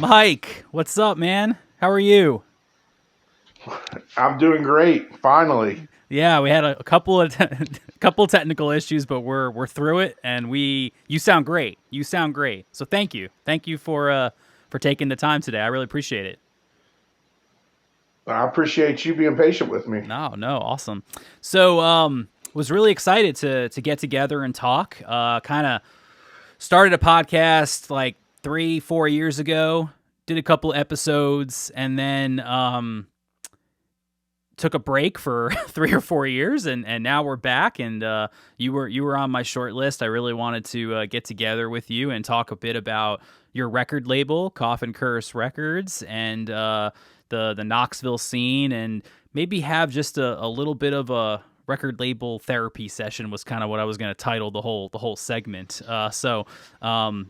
Mike, what's up, man? How are you? I'm doing great. Finally. Yeah, we had a couple of couple technical issues, but we're through it, and you sound great. You sound great. So thank you for taking the time today. I really appreciate it. I appreciate you being patient with me. No, awesome. So was really excited to get together and talk. Kind of started a podcast like 3-4 years ago. Did a couple episodes, and then took a break for 3 or 4 years, and now we're back. And you were on my short list. I really wanted to get together with you and talk a bit about your record label, Coffin Records, and the Knoxville scene, and maybe have just a little bit of a record label therapy session was kind of what I was going to title the whole segment. So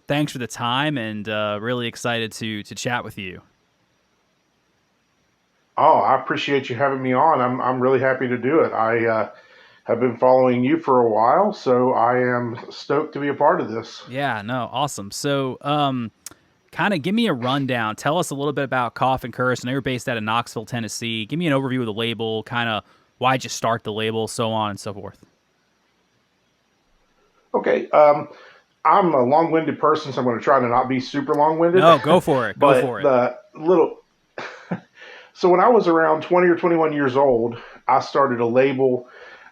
thanks for the time, and really excited to chat with you. Oh, I appreciate you having me on. I'm really happy to do it. I have been following you for a while, so I am stoked to be a part of this. Yeah, no, awesome. So kind of give me a rundown. Tell us a little bit about Coffin Curse. I know you're based out of Knoxville, Tennessee. Give me an overview of the label, kind of why'd you start the label, so on and so forth. Okay. I'm a long-winded person, so I'm going to try to not be super long-winded. No, go for it. Go But for it. the little so when I was around 20 or 21 years old, I started a label.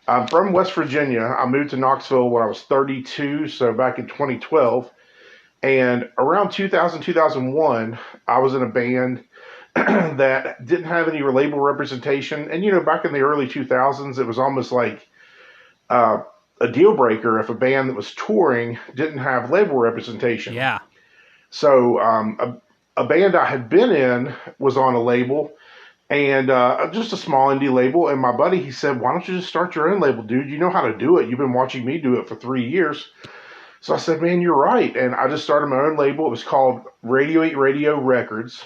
I'm from West Virginia. I moved to Knoxville when I was 32, so back in 2012. And around 2000, 2001, I was in a band that didn't have any label representation. And, back in the early 2000s, it was almost like uh, a deal breaker if a band that was touring didn't have label representation. Yeah. So a band I had been in was on a label, and just a small indie label. And my buddy, he said, "Why don't you just start your own label, dude? You know how to do it. You've been watching me do it for 3 years." So I said, "Man, you're right." And I just started my own label. It was called Radio 8 Radio Records.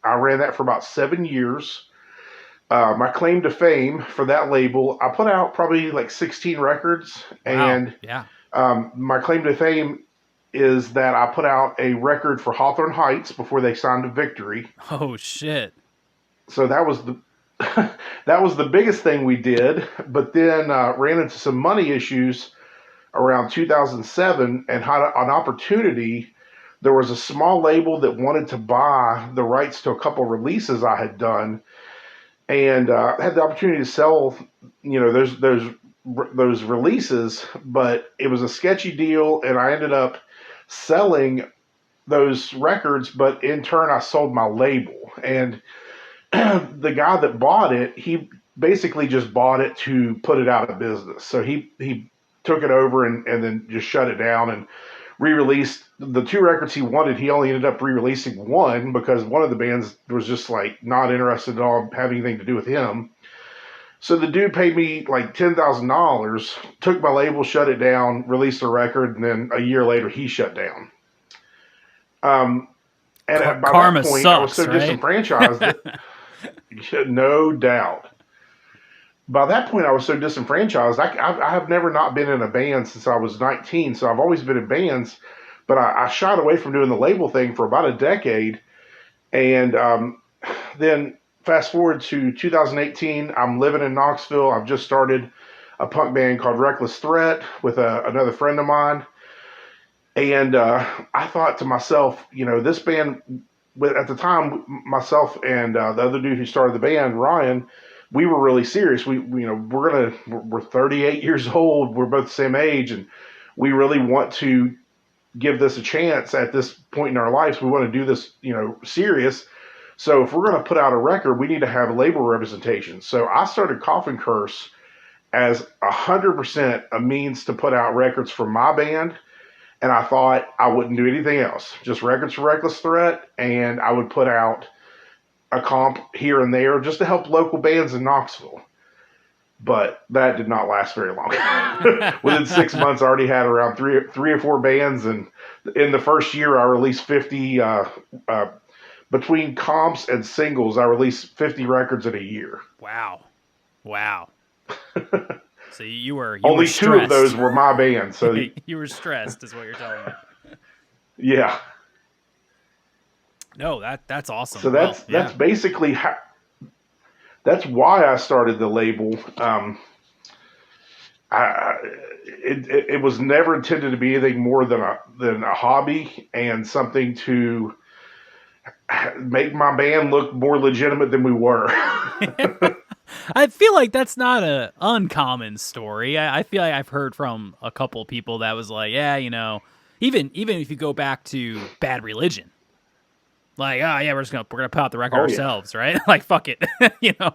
I ran that for about 7 years. My claim to fame for that label, I put out probably like 16 records. Wow. And Yeah. my claim to fame is that I put out a record for Hawthorne Heights before they signed to Victory. Oh shit. So that was the that was the biggest thing we did. But then ran into some money issues around 2007 and had an opportunity. There was a small label that wanted to buy the rights to a couple releases I had done, and had the opportunity to sell, those releases. But it was a sketchy deal, and I ended up selling those records. But in turn, I sold my label, and the guy that bought it, he basically just bought it to put it out of business. So he took it over and then just shut it down and re-released the two records he wanted. He only ended up re-releasing one because one of the bands was just like not interested at all having anything to do with him. So the dude paid me like $10,000, took my label, shut it down, released a record, and then a year later he shut down. And by Karma that point, I was sucks, so right? disenfranchised that no doubt. By that point, I was so disenfranchised. I have never not been in a band since I was 19, so I've always been in bands, but I shied away from doing the label thing for about a decade. And then fast forward to 2018, I'm living in Knoxville. I've just started a punk band called Reckless Threat with another friend of mine. And I thought to myself, this band, at the time, myself and the other dude who started the band, Ryan, we were really serious. We're 38 years old. We're both the same age, and we really want to give this a chance at this point in our lives. We want to do this, serious. So if we're going to put out a record, we need to have label representation. So I started Coffin Curse as 100% a means to put out records for my band. And I thought I wouldn't do anything else, just records for Reckless Threat. And I would put out a comp here and there just to help local bands in Knoxville. But that did not last very long. Within 6 months, I already had around three or four bands. And in the first year, I released 50, between comps and singles, I released 50 records in a year. Wow. So you were Only stressed. two of those were my band. So you were stressed, is what you're telling me. Yeah. No, that's So awesome. Well, that's yeah. basically that's why I started the label. I, it was never intended to be anything more than a hobby and something to make my band look more legitimate than we were. I feel like that's not a uncommon story. I feel like I've heard from a couple people that was like, yeah, even if you go back to Bad Religion, like, oh yeah, we're gonna put out the record Oh yeah, ourselves, right? Like, fuck it,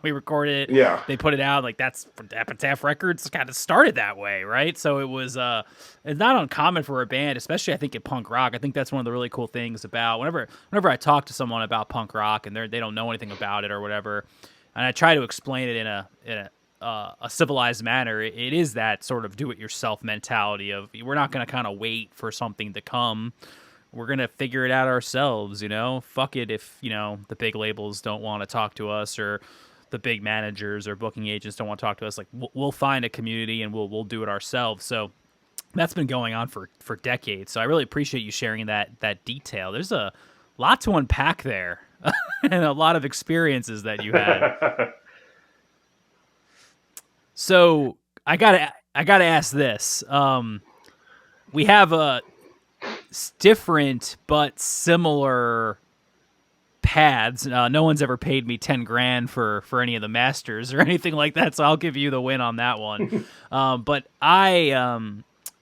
we record it, yeah. they put it out. Like that's Epitaph Records kind of started that way, right? So it was it's not uncommon for a band, especially I think in punk rock. I think that's one of the really cool things about whenever I talk to someone about punk rock and they don't know anything about it or whatever, and I try to explain it in a civilized manner. It is that sort of do-it-yourself mentality of we're not going to kind of wait for something to come. We're going to figure it out ourselves, Fuck it if, the big labels don't want to talk to us or the big managers or booking agents don't want to talk to us. Like, we'll find a community and we'll do it ourselves. So that's been going on for decades. So I really appreciate you sharing that detail. There's a lot to unpack there and a lot of experiences that you had. So I gotta ask this. We have a different but similar paths. No one's ever paid me 10 grand for any of the masters or anything like that, so I'll give you the win on that one. But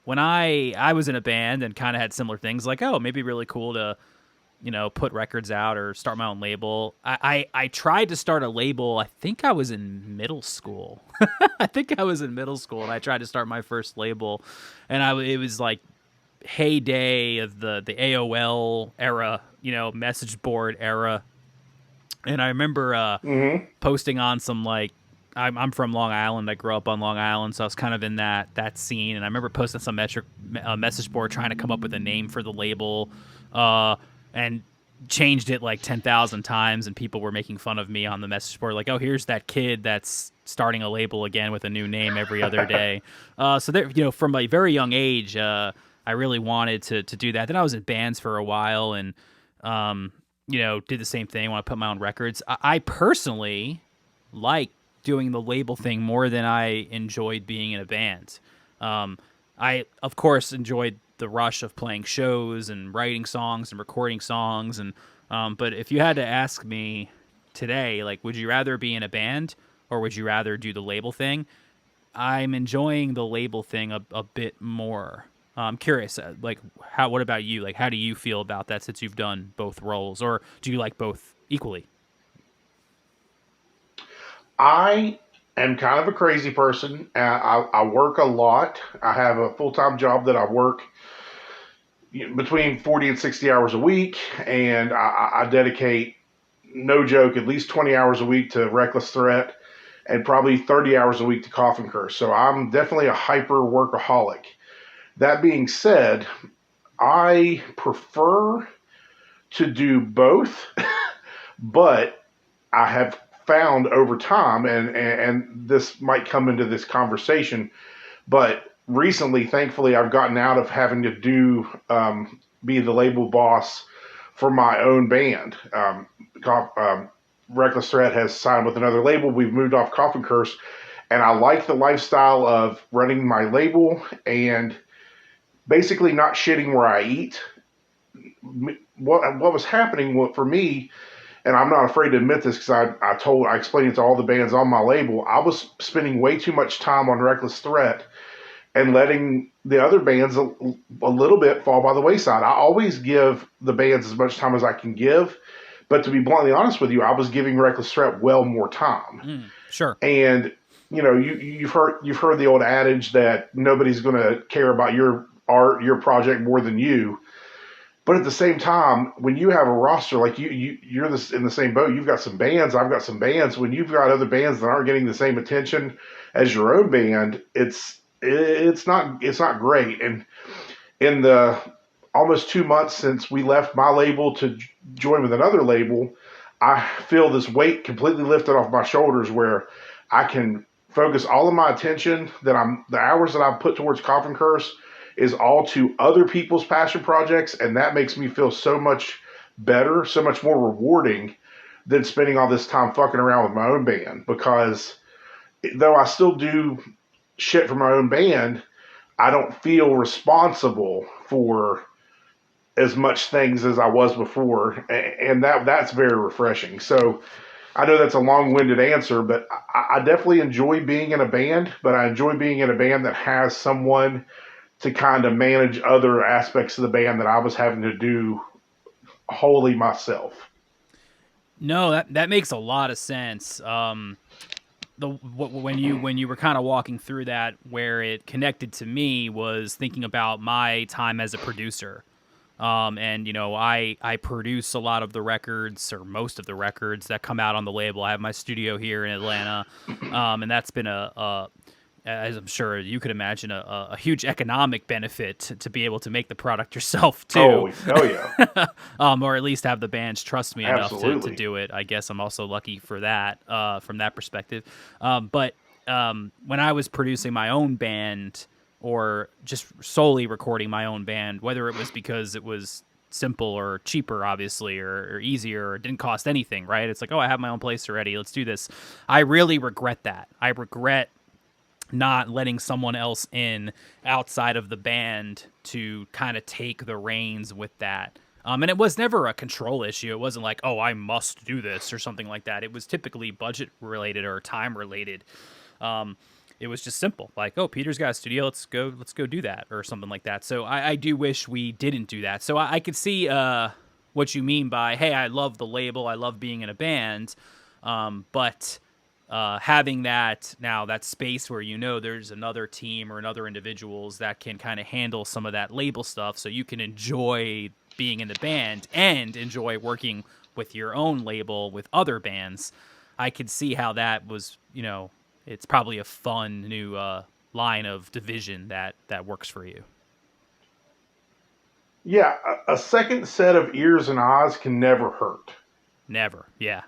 when I was in a band and kind of had similar things, like, oh, maybe really cool to put records out or start my own label. I tried to start a label. I think I was in middle school. I think I was in middle school and I tried to start my first label, and it was like heyday of the AOL era, message board era. And I remember posting on some, like, I'm from Long Island. I grew up on Long Island, so I was kind of in that scene. And I remember posting some message board trying to come up with a name for the label, and changed it like 10,000 times. And people were making fun of me on the message board, like, oh, here's that kid that's starting a label again with a new name every other day. So there, from a very young age, I really wanted to do that. Then I was in bands for a while and, did the same thing when I put my own records. I personally like doing the label thing more than I enjoyed being in a band. I, of course, enjoyed the rush of playing shows and writing songs and recording songs. But if you had to ask me today, like, would you rather be in a band or would you rather do the label thing? I'm enjoying the label thing a bit more. I'm curious, what about you? Like, how do you feel about that since you've done both roles, or do you like both equally? I am kind of a crazy person. I work a lot. I have a full-time job that I work between 40 and 60 hours a week, and I dedicate, no joke, at least 20 hours a week to Reckless Threat and probably 30 hours a week to Coffin Curse. So I'm definitely a hyper workaholic. That being said, I prefer to do both, but I have found over time, and this might come into this conversation, but recently, thankfully, I've gotten out of having to be the label boss for my own band. Reckless Threat has signed with another label. We've moved off Coffin Curse, and I like the lifestyle of running my label and basically not shitting where I eat. What was happening for me, and I'm not afraid to admit this because I explained it to all the bands on my label, I was spending way too much time on Reckless Threat and letting the other bands a little bit fall by the wayside. I always give the bands as much time as I can give, but to be bluntly honest with you, I was giving Reckless Threat well more time. Sure. And you've heard the old adage that nobody's going to care about your art, your project more than you. But at the same time, when you have a roster like you're in the same boat, you've got some bands, I've got some bands. When you've got other bands that aren't getting the same attention as your own band, it's not great. And in the almost 2 months since we left my label to join with another label, I feel this weight completely lifted off my shoulders where I can focus all of my attention the hours that I've put towards Coffin Curse is all to other people's passion projects, and that makes me feel so much better, so much more rewarding than spending all this time fucking around with my own band. Because though I still do shit for my own band, I don't feel responsible for as much things as I was before, and that's very refreshing. So I know that's a long-winded answer, but I definitely enjoy being in a band, but I enjoy being in a band that has someone to kind of manage other aspects of the band that I was having to do wholly myself. No, that makes a lot of sense. When you were kind of walking through that, where it connected to me was thinking about my time as a producer. And I produce a lot of the records, or most of the records that come out on the label. I have my studio here in Atlanta, and that's been as I'm sure you could imagine, a huge economic benefit to be able to make the product yourself too. Oh yeah. Or at least have the bands trust me enough to do it. I guess I'm also lucky for that, from that perspective. But when I was producing my own band, or just solely recording my own band, whether it was because it was simple or cheaper, obviously, or easier, or didn't cost anything, right? It's like, oh, I have my own place already. Let's do this. I really regret that. I regret not letting someone else in outside of the band to kind of take the reins with that. And it was never a control issue. It wasn't like, oh, I must do this or something like that. It was typically budget related or time related. It was just simple, like, oh, Peter's got a studio, let's go do that, or something like that. So I do wish we didn't do that. So I could see what you mean by, hey, I love the label, I love being in a band, but having that space where there's another team or another individuals that can kind of handle some of that label stuff, so you can enjoy being in the band and enjoy working with your own label with other bands. I could see how that was, it's probably a fun new line of division that works for you. Yeah, a second set of ears and eyes can never hurt. Never, yeah.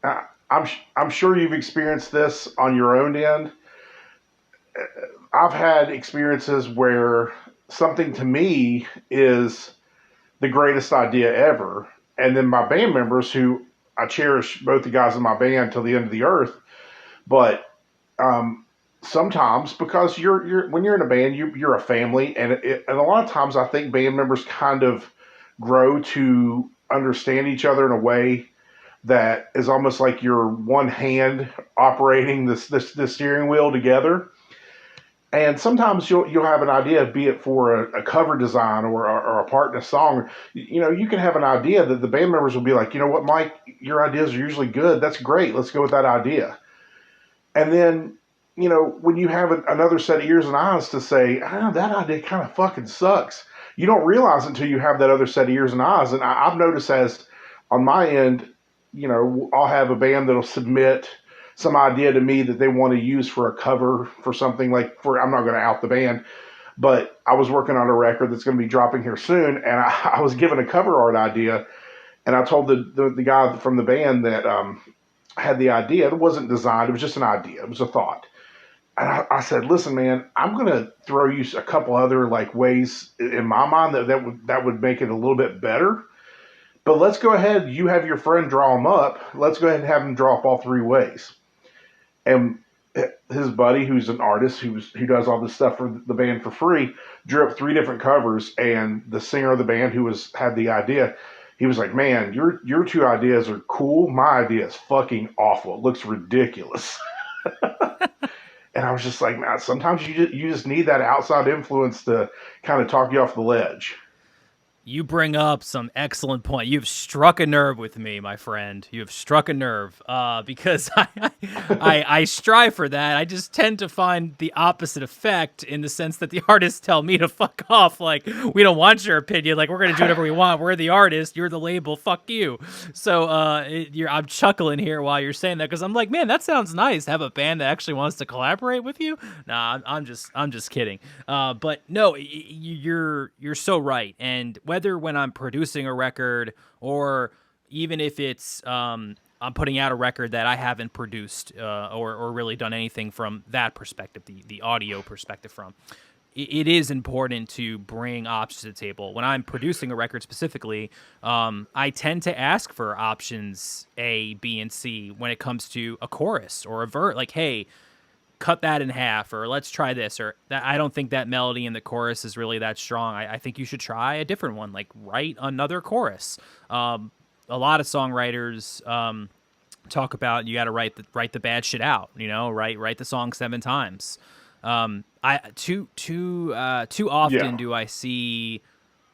I'm sure you've experienced this on your own end. I've had experiences where something to me is the greatest idea ever, and then my band members, who I cherish both the guys in my band till the end of the earth, but sometimes, because when you're in a band, you're a family, and a lot of times I think band members kind of grow to understand each other in a way that is almost like you're one hand operating the steering wheel together. And sometimes you'll have an idea, be it for a cover design or a part in a song. You can have an idea that the band members will be like, you know what, Mike, your ideas are usually good. That's great. Let's go with that idea. And then, when you have another set of ears and eyes to say, that idea kind of fucking sucks, you don't realize until you have that other set of ears and eyes. And I've noticed, as on my end, I'll have a band that'll submit some idea to me that they want to use for a cover for something, I'm not going to out the band, but I was working on a record that's going to be dropping here soon, and I was given a cover art idea, and I told the guy from the band that had the idea. It wasn't designed, it was just an idea, it was a thought. And I said, listen, man, I'm going to throw you a couple other ways in my mind that would make it a little bit better. But let's go ahead. You have your friend draw them up. Let's go ahead and have him draw up all three ways. And his buddy, who's an artist, who does all this stuff for the band for free, drew up three different covers. And the singer of the band, who had the idea, he was like, "Man, your two ideas are cool. My idea is fucking awful. It looks ridiculous." And I was just like, "Man, sometimes you just need that outside influence to kind of talk you off the ledge." You bring up some excellent point. You've struck a nerve with me, my friend. You have struck a nerve, because I strive for that. I just tend to find the opposite effect, in the sense that the artists tell me to fuck off. Like, we don't want your opinion. Like, we're going to do whatever we want. We're the artist. You're the label. Fuck you. So I'm chuckling here while you're saying that, because I'm like, man, that sounds nice. Have a band that actually wants to collaborate with you. Nah, I'm just kidding. But no, you're so right. And whether when I'm producing a record, or even if it's I'm putting out a record that I haven't produced or really done anything from that perspective, the audio perspective from, it is important to bring options to the table. When I'm producing a record specifically, I tend to ask for options A, B, and C when it comes to a chorus or a verse. Like, hey, cut that in half, or let's try this, or that. I don't think that melody in the chorus is really that strong. I think you should try a different one, like write another chorus. A lot of songwriters talk about you got to write the bad shit out. Write the song 7 times. I too often do I see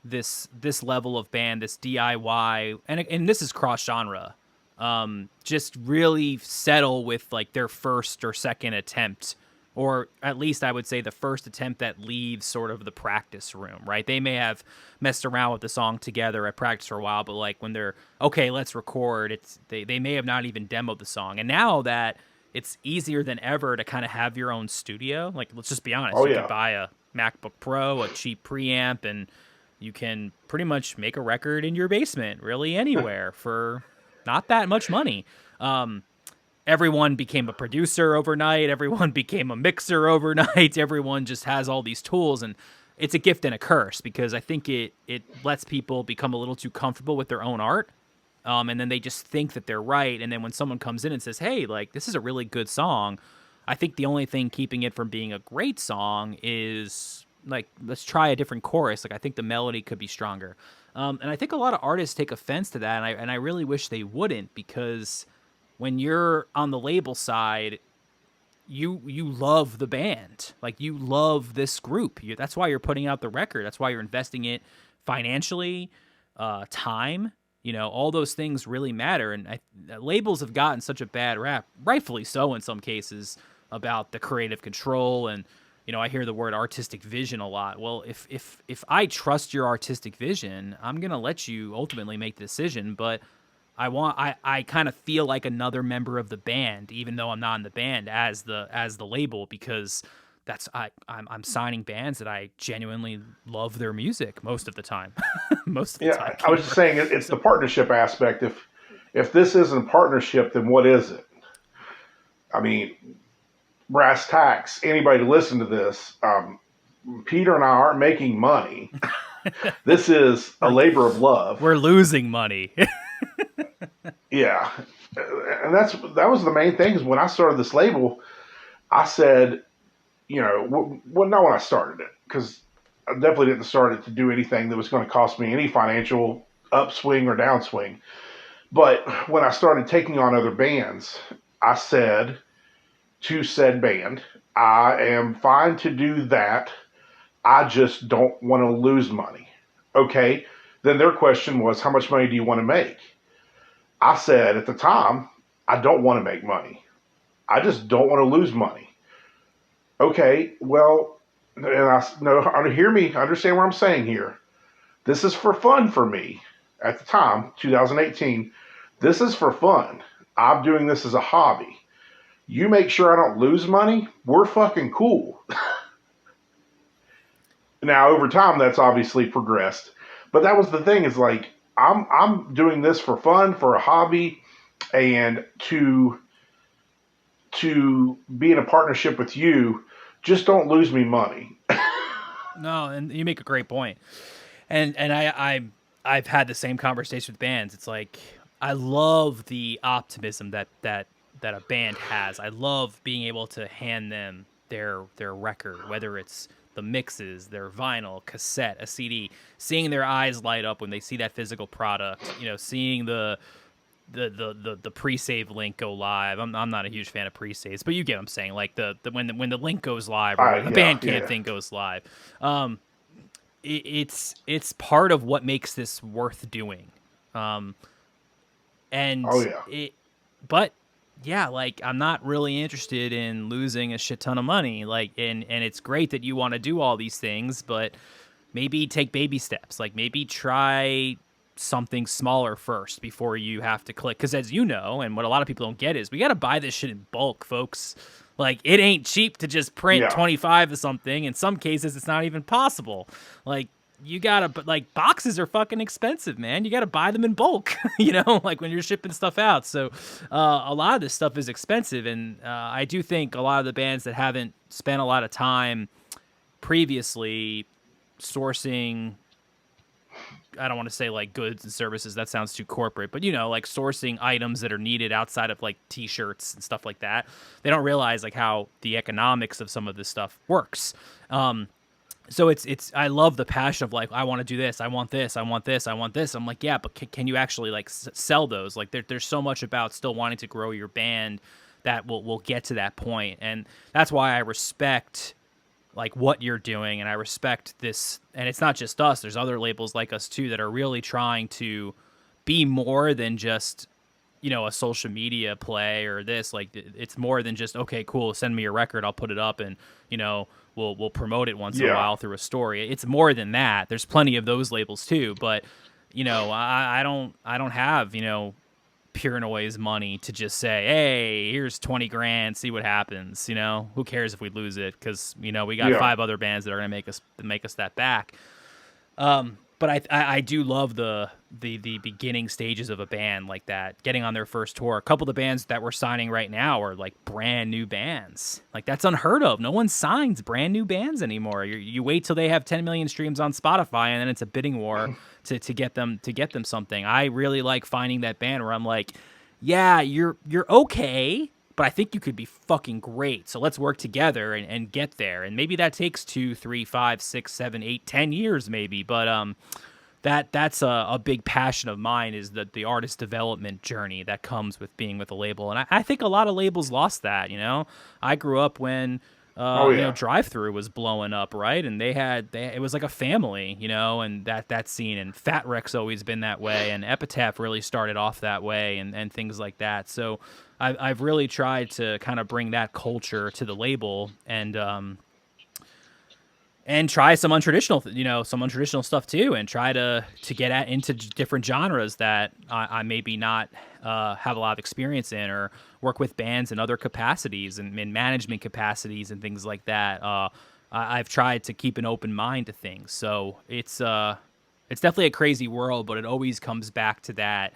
this level of band, this DIY, and this is cross genre. Just really settle with like their first or second attempt, or at least I would say the first attempt that leaves sort of the practice room, right? They may have messed around with the song together at practice for a while, but like when they're okay, let's record, they may have not even demoed the song. And now that it's easier than ever to kind of have your own studio, like let's just be honest, you can buy a MacBook Pro, a cheap preamp, and you can pretty much make a record in your basement, really anywhere for not that much money. Everyone became a producer overnight. Everyone became a mixer overnight. Everyone just has all these tools, and it's a gift and a curse because I think it lets people become a little too comfortable with their own art. And then they just think that they're right. And then when someone comes in and says, hey, like, this is a really good song, I think the only thing keeping it from being a great song is, like, let's try a different chorus. Like, I think the melody could be stronger. And I think a lot of artists take offense to that, and I really wish they wouldn't, because when you're on the label side, you love the band. Like, you love this group. That's why you're putting out the record. That's why you're investing it financially, time. All those things really matter. And labels have gotten such a bad rap, rightfully so in some cases, about the creative control. And, I hear the word artistic vision a lot. Well, if I trust your artistic vision, I'm going to let you ultimately make the decision. But I kind of feel like another member of the band, even though I'm not in the band, as the label, because I'm signing bands that I genuinely love their music most of the time. Most of the time. I was just saying it's the partnership aspect. If this isn't a partnership, then what is it? I mean, brass tacks, anybody to listen to this, Peter and I aren't making money. This is a labor of love. We're losing money. Yeah. And that was the main thing, is when I started this label, I said, not when I started it, because I definitely didn't start it to do anything that was going to cost me any financial upswing or downswing. But when I started taking on other bands, I said to said band, I am fine to do that. I just don't want to lose money. Okay. Then their question was, how much money do you want to make? I said at the time, I don't want to make money. I just don't want to lose money. Okay, well, and hear me, understand what I'm saying here. This is for fun for me. At the time, 2018, this is for fun. I'm doing this as a hobby. You make sure I don't lose money, we're fucking cool. Now, over time, that's obviously progressed. But that was the thing, is like, I'm doing this for fun, for a hobby, and to be in a partnership with you, just don't lose me money. No, and you make a great point. And I've had the same conversation with bands. It's like, I love the optimism that a band has. I love being able to hand them their record, whether it's the mixes, their vinyl, cassette, a CD, seeing their eyes light up when they see that physical product, seeing the pre-save link go live. I'm not a huge fan of pre-saves, but you get what I'm saying. Like when the link goes live, or the Bandcamp thing goes live. It's part of what makes this worth doing. But yeah, like, I'm not really interested in losing a shit ton of money. Like, and it's great that you want to do all these things, but maybe take baby steps. Like, maybe try something smaller first before you have to click. Because as you know, and what a lot of people don't get is, we got to buy this shit in bulk, folks. Like, it ain't cheap to just print 25 of something. In some cases, it's not even possible. Like, you gotta, but like, boxes are fucking expensive, man. You gotta buy them in bulk, like when you're shipping stuff out. So a lot of this stuff is expensive, and I do think a lot of the bands that haven't spent a lot of time previously sourcing, I don't want to say like goods and services, that sounds too corporate, but like sourcing items that are needed outside of like t-shirts and stuff like that. They don't realize like how the economics of some of this stuff works. So it's I love the passion of like, I want to do this, I want this, I want this, I want this. I'm like, yeah, but can you actually like sell those? Like there's so much about still wanting to grow your band that will get to that point. And that's why I respect like what you're doing, and I respect this. And it's not just us, there's other labels like us too that are really trying to be more than just a social media play or this. Like it's more than just, okay, cool, send me your record, I'll put it up, and we'll promote it once in a while through a story. It's more than that. There's plenty of those labels too, but I don't have Pure Noise money to just say, hey, here's 20 grand, see what happens. Who cares if we lose it? Because we got 5 other bands that are gonna make us that back. But I do love the beginning stages of a band like that, getting on their first tour. A couple of the bands that we're signing right now are like brand new bands. Like that's unheard of. No one signs brand new bands anymore. You wait till they have 10 million streams on Spotify, and then it's a bidding war to get them something. I really like finding that band where I'm like, yeah, you're okay, but I think you could be fucking great. So let's work together and get there. And maybe that takes 2, 3, 5, 6, 7, 8, 10 years maybe. But that's a big passion of mine, is the artist development journey that comes with being with a label. And I think a lot of labels lost that, I grew up when Drive-Thru was blowing up, right? And it was like a family, and that scene. And Fat Wreck's always been that way, and Epitaph really started off that way, and things like that. So I've really tried to kind of bring that culture to the label, and try some untraditional stuff too, and try to get into different genres that I maybe not have a lot of experience in, or work with bands in other capacities and in management capacities and things like that. I've tried to keep an open mind to things. So it's definitely a crazy world, but it always comes back to that.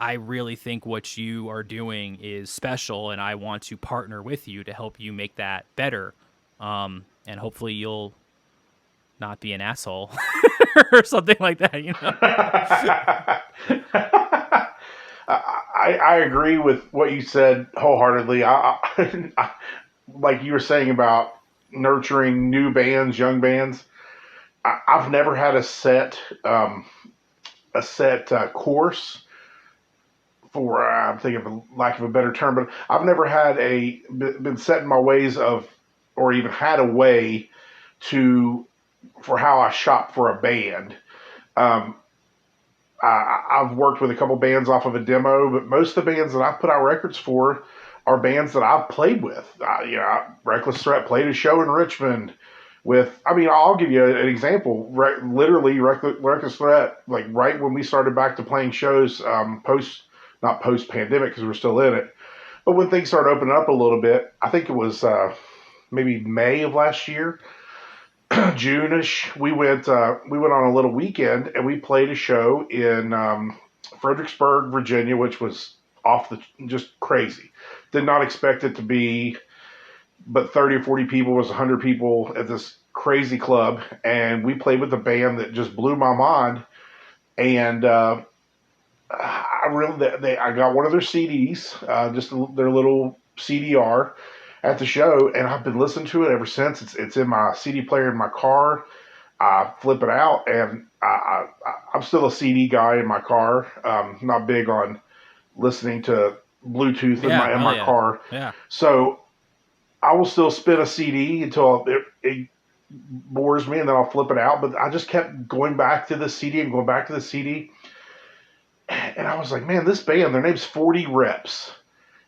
I really think what you are doing is special, and I want to partner with you to help you make that better. And hopefully you'll not be an asshole or something like that, I agree with what you said wholeheartedly. I like you were saying about nurturing new bands, young bands. I've never had a set course, for I'm thinking of lack of a better term, but I've never had been set in my ways of, or even had a way for how I shop for a band. I've worked with a couple bands off of a demo, but most of the bands that I've put out records for are bands that I've played with. Reckless Threat played a show in Richmond with, I'll give you an example. Literally, Reckless Threat, like right when we started back to playing shows, not post-pandemic because we're still in it, but when things started opening up a little bit, I think it was maybe May of last year, June-ish, we went on a little weekend, and we played a show in Fredericksburg, Virginia, which was just crazy. Did not expect it to be, but 30 or 40 people was 100 people at this crazy club, and we played with a band that just blew my mind. And I got one of their CDs, just their little CDR at the show, and I've been listening to it ever since. It's in my CD player in my car. I flip it out, and I'm still a CD guy in my car. Not big on listening to Bluetooth in my car. Yeah. So I will still spin a CD until it bores me, and then I'll flip it out. But I just kept going back to the CD and going back to the CD. And I was like, man, this band, their name's 40 Reps.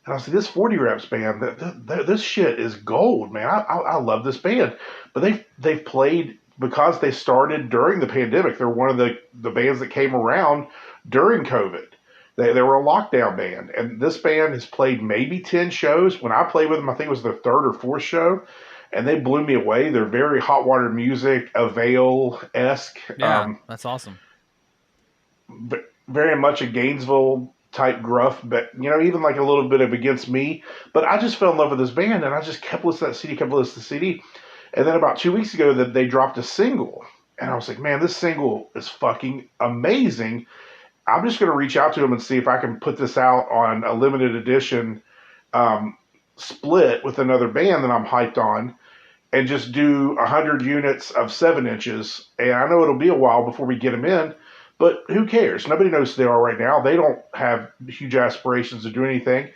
And I was like, this 40 Reps band, this shit is gold, man. I love this band. But they've played, because they started during the pandemic. They're one of the bands that came around during COVID. They were a lockdown band. And this band has played maybe 10 shows. When I played with them, I think it was their third or fourth show. And they blew me away. They're very hot water music, Avail-esque. Yeah, that's awesome. Very much a Gainesville type gruff, but even like a little bit of Against Me. But I just fell in love with this band, and I just kept listening to that CD, And then about 2 weeks ago, that they dropped a single, and I was like, man, this single is fucking amazing. I'm just going to reach out to them and see if I can put this out on a limited edition split with another band that I'm hyped on, and just do 100 units of 7 inches. And I know it'll be a while before we get them in, but who cares? Nobody knows who they are right now. They don't have huge aspirations to do anything.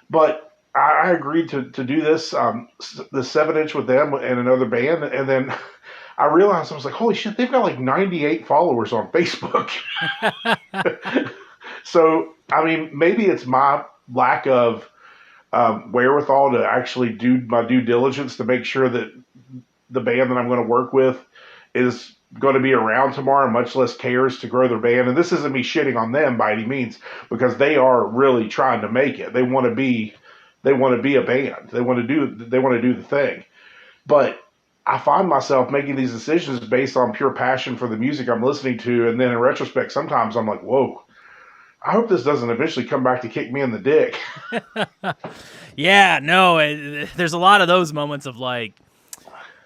But I agreed to do this, the 7 inch with them and another band. And then I realized, I was like, holy shit, they've got like 98 followers on Facebook. So, I mean, maybe it's my lack of wherewithal to actually do my due diligence to make sure that the band that I'm going to work with is going to be around tomorrow, much less cares to grow their band. And this isn't me shitting on them by any means, because they are really trying to make it. They want to be a band. They want to do the thing. But I find myself making these decisions based on pure passion for the music I'm listening to. And then in retrospect, sometimes I'm like, whoa, I hope this doesn't eventually come back to kick me in the dick. Yeah, no, there's a lot of those moments of like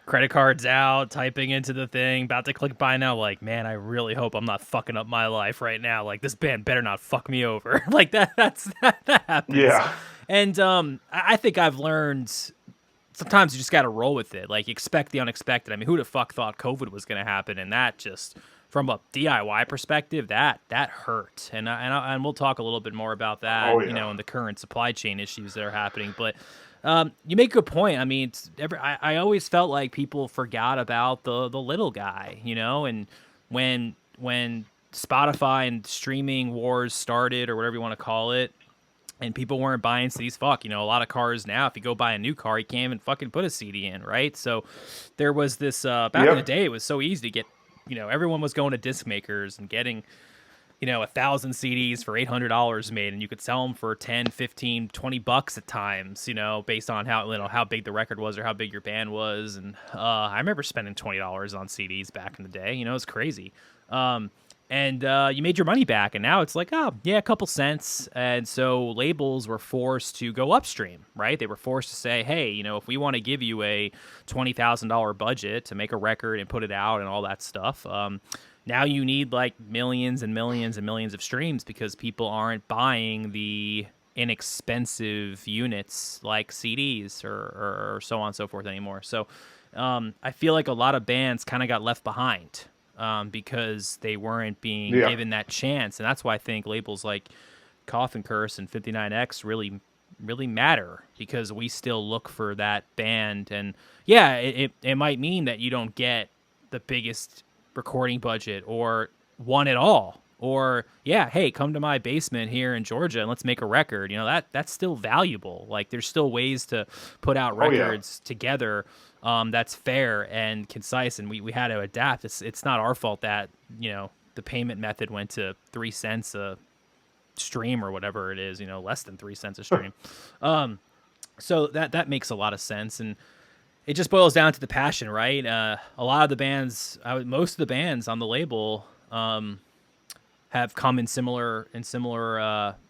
credit cards out, typing into the thing, about to click buy now, like, man, I really hope I'm not fucking up my life right now. Like, this band better not fuck me over. Like, that happens. Yeah. And I think I've learned sometimes you just got to roll with it. Like, expect the unexpected. I mean, who the fuck thought COVID was going to happen? And that just, from a DIY perspective, that hurt. And we'll talk a little bit more about that, in the current supply chain issues that are happening. But you make a good point. I mean, I always felt like people forgot about the little guy, and when Spotify and streaming wars started, or whatever you want to call it, and people weren't buying CDs, a lot of cars now, if you go buy a new car, you can't even fucking put a CD in, right? So there was this, back in the day, it was so easy to get, everyone was going to disc makers and getting, 1,000 CDs for $800 made, and you could sell them for 10, 15, 20 bucks at times, based on how big the record was or how big your band was. And I remember spending $20 on CDs back in the day. It was crazy. And you made your money back, and now it's like, oh, yeah, a couple cents. And so labels were forced to go upstream, right? They were forced to say, hey, if we want to give you a $20,000 budget to make a record and put it out and all that stuff, now you need like millions and millions and millions of streams, because people aren't buying the inexpensive units like CDs or so on and so forth anymore. So I feel like a lot of bands kind of got left behind because they weren't being given that chance. And that's why I think labels like Coffin Curse and 59X really, really matter, because we still look for that band. And yeah, it might mean that you don't get the biggest recording budget or one at all, or hey, come to my basement here in Georgia and let's make a record. That's still valuable. Like, there's still ways to put out records together that's fair and concise, and we had to adapt. It's not our fault that the payment method went to 3 cents a stream or whatever it is, less than 3 cents a stream. So that makes a lot of sense, and it just boils down to the passion, right? A lot of the bands, most of the bands on the label, have come in similar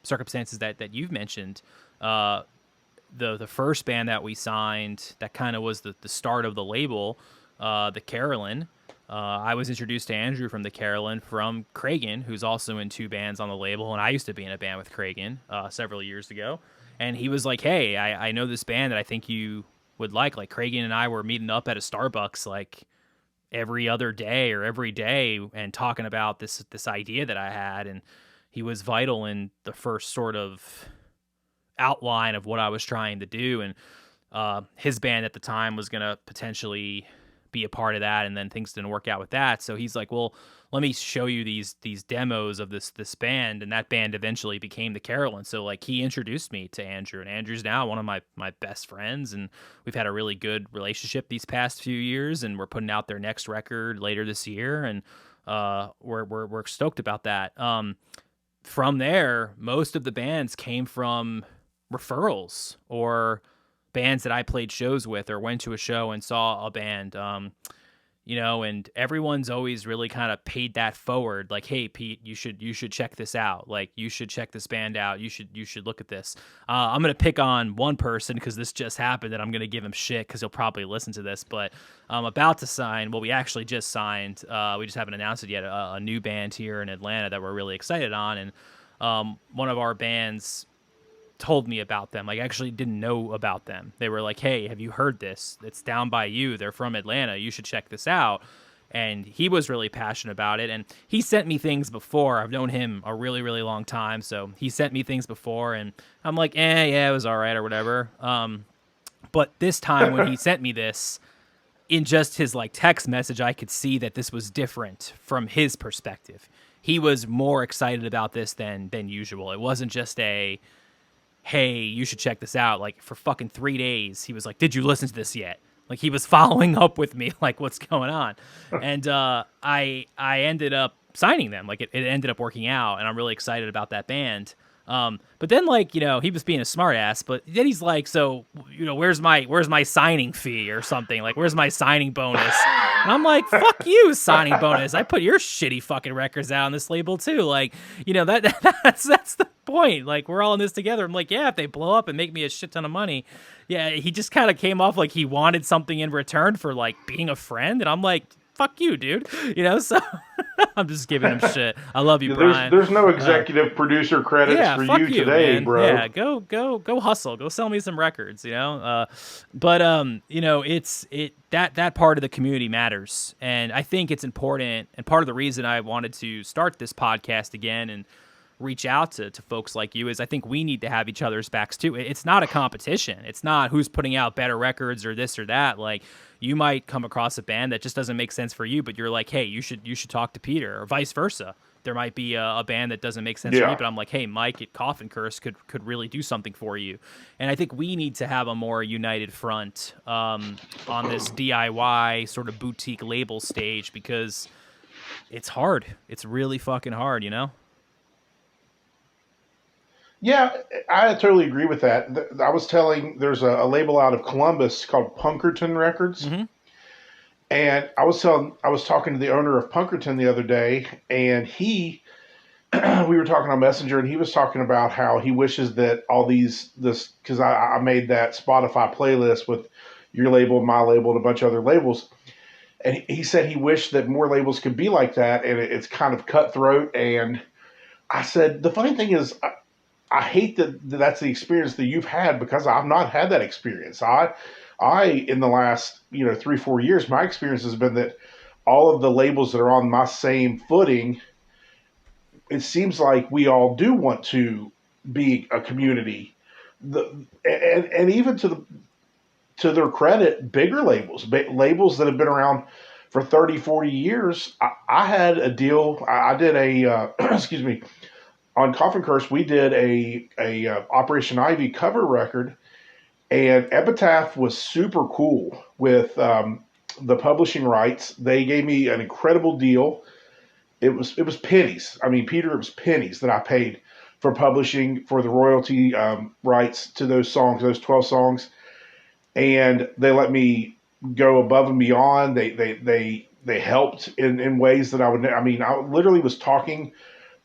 circumstances that you've mentioned. The first band that we signed, that kind of was the start of the label, the Carolyn. I was introduced to Andrew from the Carolyn from Cragen, who's also in 2 bands on the label, and I used to be in a band with Cragen several years ago. And he was like, hey, I know this band that I think you would like. Like, Cragen and I were meeting up at a Starbucks like every other day or every day and talking about this idea that I had. And he was vital in the first sort of outline of what I was trying to do. And his band at the time was going to potentially be a part of that, and then things didn't work out with that. So he's like, well, let me show you these demos of this band, and that band eventually became the Carolyn. So like, he introduced me to Andrew, and Andrew's now one of my best friends, and we've had a really good relationship these past few years, and we're putting out their next record later this year, and we're stoked about that. From there, most of the bands came from referrals or bands that I played shows with or went to a show and saw a band. and everyone's always really kind of paid that forward. Like, hey, Pete, you should check this out. Like, you should check this band out. You should look at this. I'm going to pick on one person because this just happened and I'm going to give him shit because he'll probably listen to this, but I'm about to sign. Well, we actually just signed. We just haven't announced it yet. A new band here in Atlanta that we're really excited on. And one of our bands told me about them. Like, I actually didn't know about them. They were like, hey, have you heard this? It's down by you. They're from Atlanta. You should check this out. And he was really passionate about it. And he sent me things before. I've known him a really, really long time. So he sent me things before and I'm like, yeah, it was all right or whatever. But this time when he sent me this, in just his like text message, I could see that this was different from his perspective. He was more excited about this than usual. It wasn't just a, hey, you should check this out. Like, for fucking 3 days, he was like, did you listen to this yet? Like, he was following up with me, like, what's going on? And I ended up signing them. Like, it ended up working out, and I'm really excited about that band. But then, like, he was being a smart ass, but then he's like, so, where's my signing fee or something? Like, where's my signing bonus? And I'm like, fuck you, signing bonus. I put your shitty fucking records out on this label too. Like, that's the point. Like, we're all in this together. I'm like, yeah, if they blow up and make me a shit ton of money. Yeah, he just kind of came off like he wanted something in return for like being a friend. And I'm like, fuck you, dude. So I'm just giving him shit. I love you, Brian. There's no executive producer credits for you today, man. bro. Yeah, go hustle. Go sell me some records, But it's that part of the community matters. And I think it's important. And part of the reason I wanted to start this podcast again and reach out to folks like you is I think we need to have each other's backs too. It's not a competition. It's not who's putting out better records or this or that. Like, you might come across a band that just doesn't make sense for you, but you're like, hey, you should talk to Peter, or vice versa. There might be a band that doesn't make sense for me, but I'm like, hey, Mike at Coffin Curse could really do something for you. And I think we need to have a more united front on this DIY sort of boutique label stage, because it's hard. It's really fucking hard, Yeah, I totally agree with that. I was there's a label out of Columbus called Punkerton Records. Mm-hmm. And I was talking to the owner of Punkerton the other day, and we were talking on Messenger, and he was talking about how he wishes that because I made that Spotify playlist with your label, my label, and a bunch of other labels. And he said he wished that more labels could be like that, and it's kind of cutthroat. And I said, the funny thing is, I hate that that's the experience that you've had, because I've not had that experience. I in the last 3-4 years, my experience has been that all of the labels that are on my same footing, it seems like we all do want to be a community. And even to their credit, bigger labels that have been around for 30-40 years. I had a deal. I did a excuse me. On Coffin Curse, we did a Operation Ivy cover record, and Epitaph was super cool with the publishing rights. They gave me an incredible deal. It was pennies. I mean, Peter, it was pennies that I paid for publishing, for the royalty rights to those songs, those 12 songs, and they let me go above and beyond. They helped in ways that I would. I mean, I literally was talking.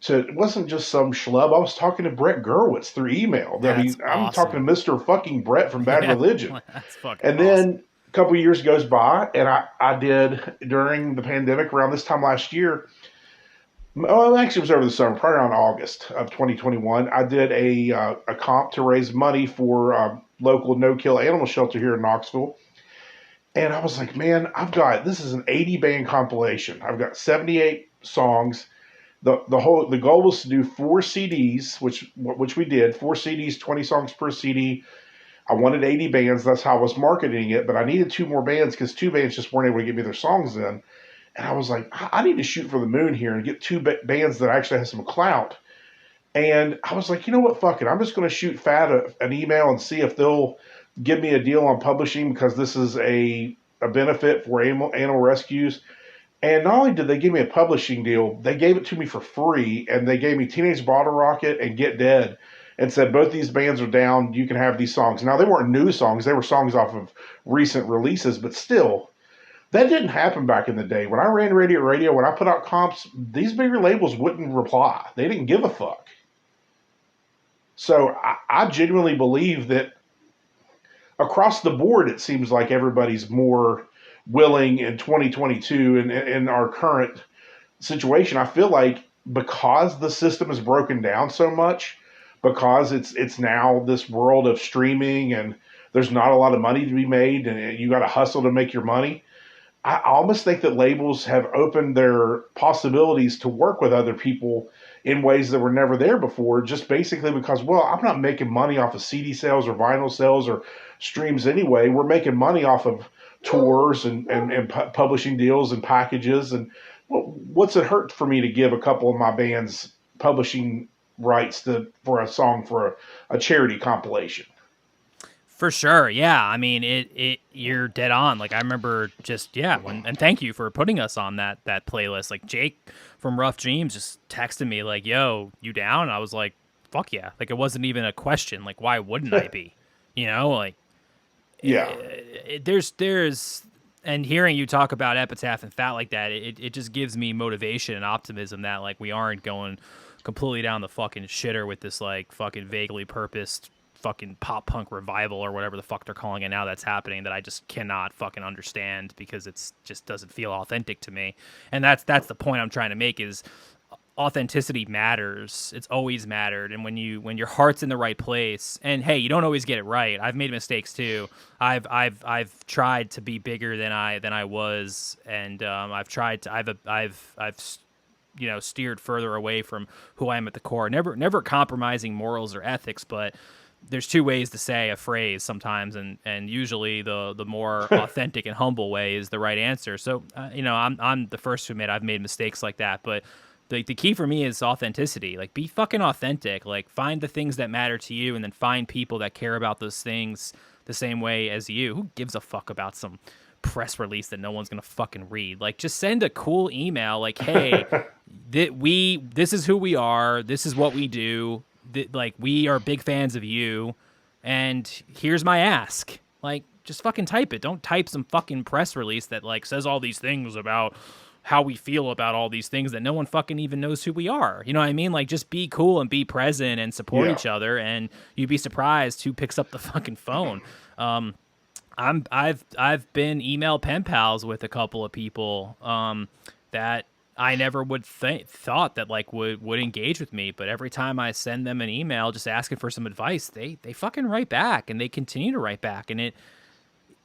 It wasn't just some schlub. I was talking to Brett Gurwitz through email. I'm talking to Mr. fucking Brett from Bad Religion. That's fucking and then a couple of years goes by, and I did, during the pandemic, around this time last year, well, actually it was over the summer, probably around August of 2021, I did a comp to raise money for local no-kill animal shelter here in Knoxville. And I was like, man, this is an 80-band compilation. I've got 78 songs. The goal was to do 4 CDs, which we did, 4 CDs, 20 songs per CD. I wanted 80 bands. That's how I was marketing it. But I needed 2 more bands because 2 bands just weren't able to get me their songs in. And I was like, I need to shoot for the moon here and get 2 bands that actually have some clout. And I was like, you know what? Fuck it. I'm just going to shoot FAT an email and see if they'll give me a deal on publishing, because this is a benefit for animal rescues. And not only did they give me a publishing deal, they gave it to me for free, and they gave me Teenage Bottle Rocket and Get Dead, and said, both these bands are down, you can have these songs. Now, they weren't new songs, they were songs off of recent releases, but still, That didn't happen back in the day. When I ran radio, when I put out comps, these bigger labels wouldn't reply. They didn't give a fuck. So I genuinely believe that across the board, it seems like everybody's more willing in 2022 and in our current situation. I feel like because the system is broken down so much, because it's now this world of streaming and there's not a lot of money to be made and you got to hustle to make your money. I almost think that labels have opened their possibilities to work with other people in ways that were never there before, just basically because, well, I'm not making money off of CD sales or vinyl sales or streams anyway. We're making money off of tours and publishing deals and packages. And what's it hurt for me to give a couple of my bands publishing rights for a song for a charity compilation? For sure, yeah. I mean, you're dead on. Like I remember and thank you for putting us on that playlist. Like Jake from Rough Dreams just texted me like, "Yo, you down?" And I was like, "Fuck yeah!" Like it wasn't even a question. Like why wouldn't I be? You know, like yeah. There's and hearing you talk about Epitaph and Fat like that, it just gives me motivation and optimism that like we aren't going completely down the fucking shitter with this like fucking vaguely purposed fucking pop punk revival or whatever the fuck they're calling it now that's happening that I just cannot fucking understand because it's just doesn't feel authentic to me. And that's the point I'm trying to make is authenticity matters. It's always mattered. And when your heart's in the right place, and hey, you don't always get it right. I've made mistakes too. I've tried to be bigger than I was, and I've steered further away from who I am at the core. Never compromising morals or ethics, but there's two ways to say a phrase sometimes, and usually the more authentic and humble way is the right answer. So I'm the first to admit I've made mistakes like that, but the key for me is authenticity. Like be fucking authentic. Like find the things that matter to you, and then find people that care about those things the same way as you. Who gives a fuck about some press release that no one's gonna fucking read? Like just send a cool email like, hey, this is who we are, this is what we do. Like we are big fans of you, and here's my ask. Like just fucking type it. Don't type some fucking press release that like says all these things about how we feel about all these things that no one fucking even knows who we are. You know what I mean? Like just be cool and be present and support each other, and you'd be surprised who picks up the fucking phone. I've been email pen pals with a couple of people that I never would thought that like would engage with me, but every time I send them an email just asking for some advice, they fucking write back, and they continue to write back. And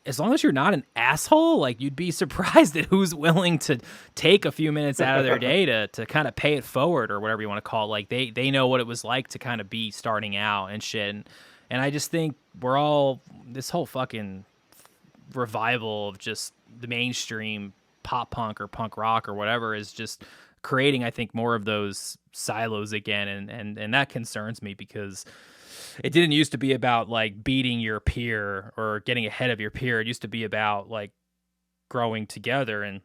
as long as you're not an asshole, like you'd be surprised at who's willing to take a few minutes out of their day to kind of pay it forward or whatever you want to call it. Like they know what it was like to kind of be starting out and shit. And I just think this whole fucking revival of just the mainstream pop punk or punk rock or whatever is just creating, I think, more of those silos again, and that concerns me because it didn't used to be about like beating your peer or getting ahead of your peer. It used to be about like growing together. And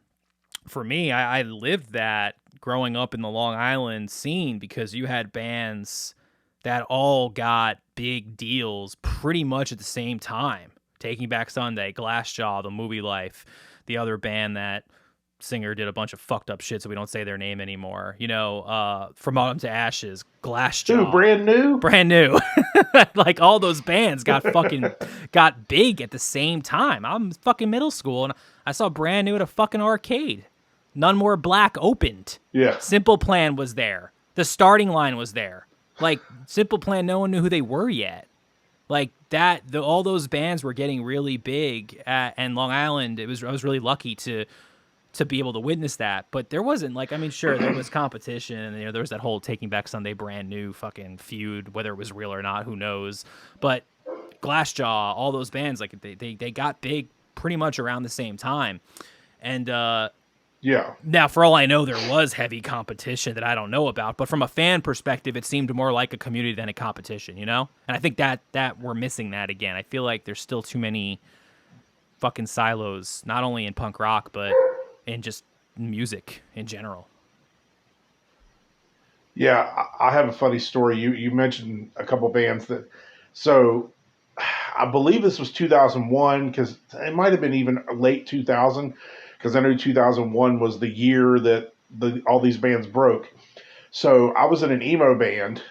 for me, I lived that growing up in the Long Island scene because you had bands that all got big deals pretty much at the same time. Taking Back Sunday, Glassjaw, The Movie Life, the other band that singer did a bunch of fucked up shit, so we don't say their name anymore. From Autumn to Ashes, Glassjaw. Ooh, brand new. Like all those bands got big at the same time. I'm fucking middle school, and I saw Brand New at a fucking arcade. None More Black opened. Yeah. Simple Plan was there. The Starting Line was there. Like Simple Plan, no one knew who they were yet. Like that, all those bands were getting really big, and Long Island. I was really lucky to be able to witness that. But there wasn't sure there was competition, and there was that whole Taking Back Sunday Brand New fucking feud, whether it was real or not, who knows. But Glassjaw, all those bands, like they got big pretty much around the same time, and yeah. Now, for all I know, there was heavy competition that I don't know about, but from a fan perspective, it seemed more like a community than a competition, And I think that we're missing that again. I feel like there's still too many fucking silos, not only in punk rock, but in just music in general. Yeah, I have a funny story. You mentioned a couple bands so I believe this was 2001, because it might have been even late 2000. because I knew 2001 was the year that all these bands broke. So I was in an emo band.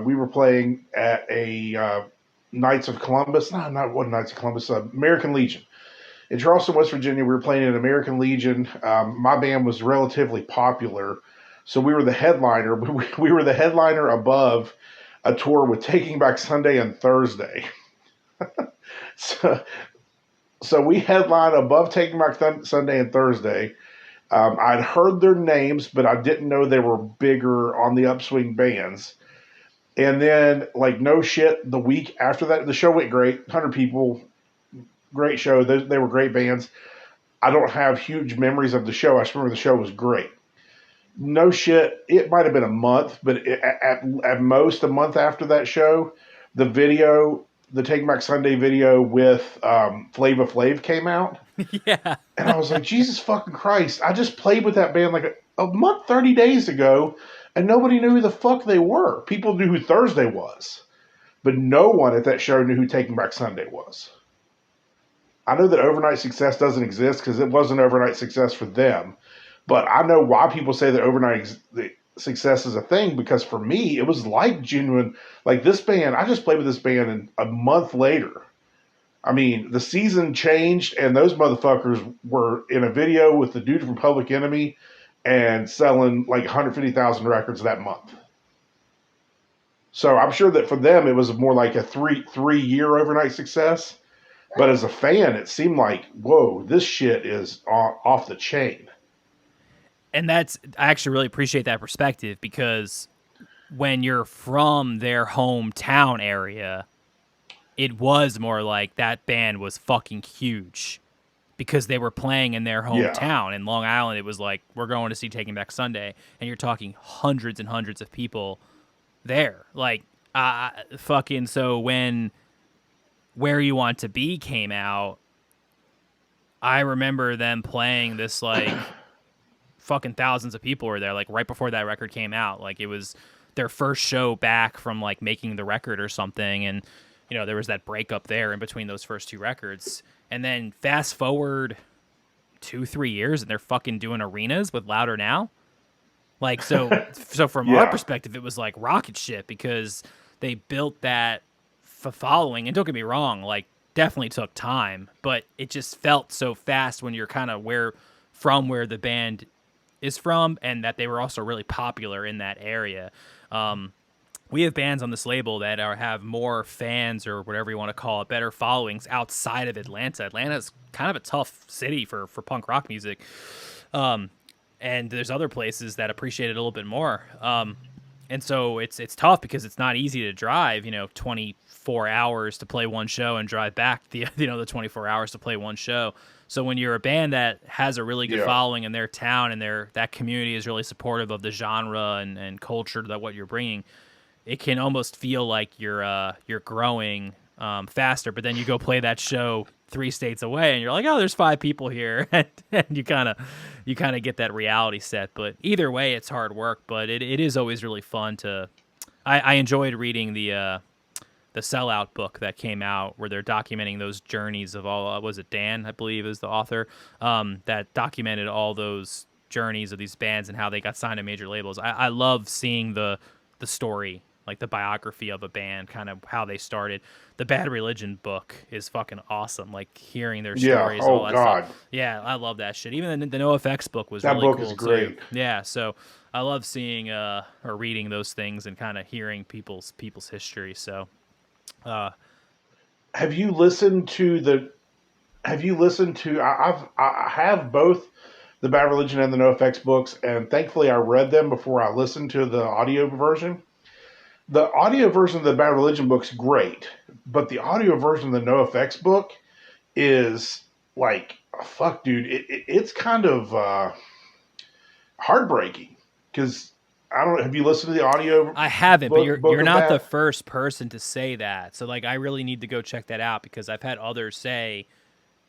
We were playing at a Knights of Columbus. No, not one Knights of Columbus. American Legion in Charleston, West Virginia. We were playing in American Legion. My band was relatively popular, so we were the headliner. We were the headliner above a tour with Taking Back Sunday and Thursday. so, so we headlined above Taking Back Sunday and Thursday. I'd heard their names, but I didn't know they were bigger on the upswing bands. And then, like, no shit, the week after that, the show went great. 100 people, great show. They were great bands. I don't have huge memories of the show. I just remember the show was great. No shit, it might have been a month, but at most a month after that show, the video, the Take Back Sunday video with Flava Flav came out. Yeah. And I was like, Jesus fucking Christ. I just played with that band like a month, 30 days ago, and nobody knew who the fuck they were. People knew who Thursday was, but no one at that show knew who Taking Back Sunday was. I know that overnight success doesn't exist because it wasn't overnight success for them, but I know why people say that overnight success is a thing, because for me, it was like genuine, like this band, I just played with this band and a month later. I mean, the season changed, and those motherfuckers were in a video with the dude from Public Enemy and selling like 150,000 records that month. So I'm sure that for them, it was more like a three-year overnight success. But as a fan, it seemed like, whoa, this shit is off the chain. And I actually really appreciate that perspective, because when you're from their hometown area, it was more like that band was fucking huge because they were playing in their hometown. In Long Island, it was like, we're going to see Taking Back Sunday, and you're talking hundreds and hundreds of people there. Like, fucking, so when Where You Want to Be came out, I remember them playing this, like, fucking thousands of people were there, like, right before that record came out. Like, it was their first show back from, like, making the record or something, and you know, there was that breakup there in between those first two records. And then fast forward 2-3 years and they're fucking doing arenas with Louder Now. Like, so from our perspective, it was like rocket ship, because they built that following. And don't get me wrong, like, definitely took time, but it just felt so fast when you're kind of where the band is from, and that they were also really popular in that area. We have bands on this label that have more fans, or whatever you want to call it, better followings outside of Atlanta. Atlanta's kind of a tough city for punk rock music. And there's other places that appreciate it a little bit more. And so it's tough because it's not easy to drive, 24 hours to play one show and drive back the 24 hours to play one show. So when you're a band that has a really good following in their town, and that community is really supportive of the genre and culture that what you're bringing, it can almost feel like you're growing faster. But then you go play that show 3 states away, and you're like, oh, there's 5 people here, and you kind of get that reality set. But either way, it's hard work. But it is always really fun to. I enjoyed reading the Sellout book that came out, where they're documenting those journeys of all. Was it Dan, I believe, is the author, that documented all those journeys of these bands and how they got signed to major labels. I love seeing the story, like the biography of a band, kind of how they started. The Bad Religion book is fucking awesome. Like, hearing their stories. Oh, all that God. stuff. Yeah, I love that shit. Even the NoFX book was that really book cool is great. too. Yeah, so I love seeing or reading those things and kind of hearing people's history. So, have you listened to I have both the Bad Religion and the NoFX books, and thankfully I read them before I listened to the audio version. The audio version of the Bad Religion book's great, but the audio version of the NoFX book is like, fuck, dude. It's kind of heartbreaking, because I don't know. Have you listened to the audio? I haven't, but you're not the that? first person to say that. So, like, I really need to go check that out, because I've had others say,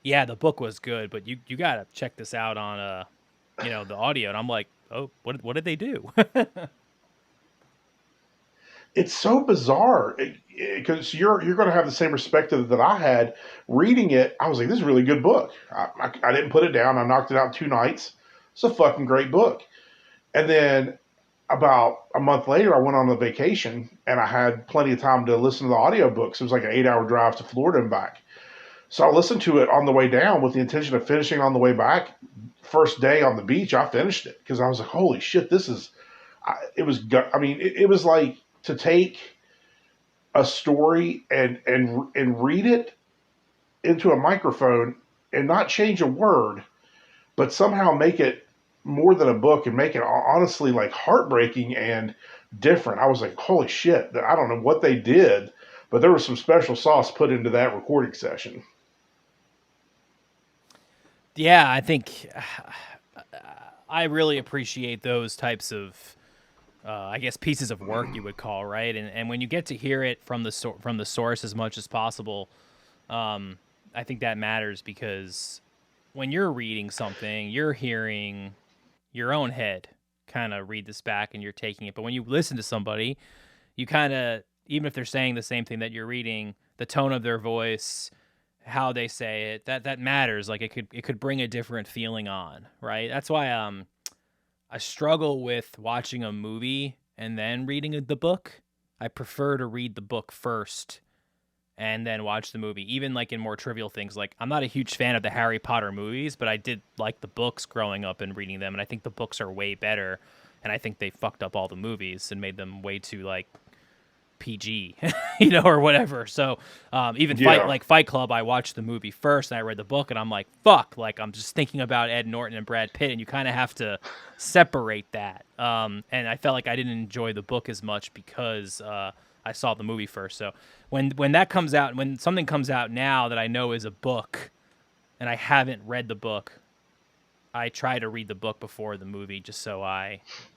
yeah, the book was good, but you got to check this out on the audio. And I'm like, oh, what did they do? It's so bizarre because you're going to have the same perspective that I had reading it. I was like, this is a really good book. I didn't put it down. I knocked it out in 2 nights. It's a fucking great book. And then about a month later, I went on a vacation and I had plenty of time to listen to the audiobooks. It was like an 8 hour drive to Florida and back. So I listened to it on the way down with the intention of finishing on the way back. First day on the beach, I finished it because I was like, holy shit, this is, it was, I mean, it was like to take a story and read it into a microphone and not change a word, but somehow make it more than a book and make it honestly like heartbreaking and different. I was like, holy shit, I don't know what they did, but there was some special sauce put into that recording session. Yeah, I think I really appreciate those types of, I guess, pieces of work you would call, right? And when you get to hear it from the source as much as possible, I think that matters because when you're reading something, you're hearing your own head kind of read this back and you're taking it. But when you listen to somebody, you kind of, even if they're saying the same thing that you're reading, the tone of their voice, how they say it, that matters. Like it could bring a different feeling on, right? That's why I struggle with watching a movie and then reading the book. I prefer to read the book first and then watch the movie, even like in more trivial things. Like I'm not a huge fan of the Harry Potter movies, but I did like the books growing up and reading them, and I think the books are way better, and I think they fucked up all the movies and made them way too like PG, or whatever. So even Fight Club, I watched the movie first and I read the book and I'm like, fuck, like I'm just thinking about Ed Norton and Brad Pitt, and you kind of have to separate that. And I felt like I didn't enjoy the book as much because I saw the movie first. So when that comes out, when something comes out now that I know is a book and I haven't read the book, I try to read the book before the movie just so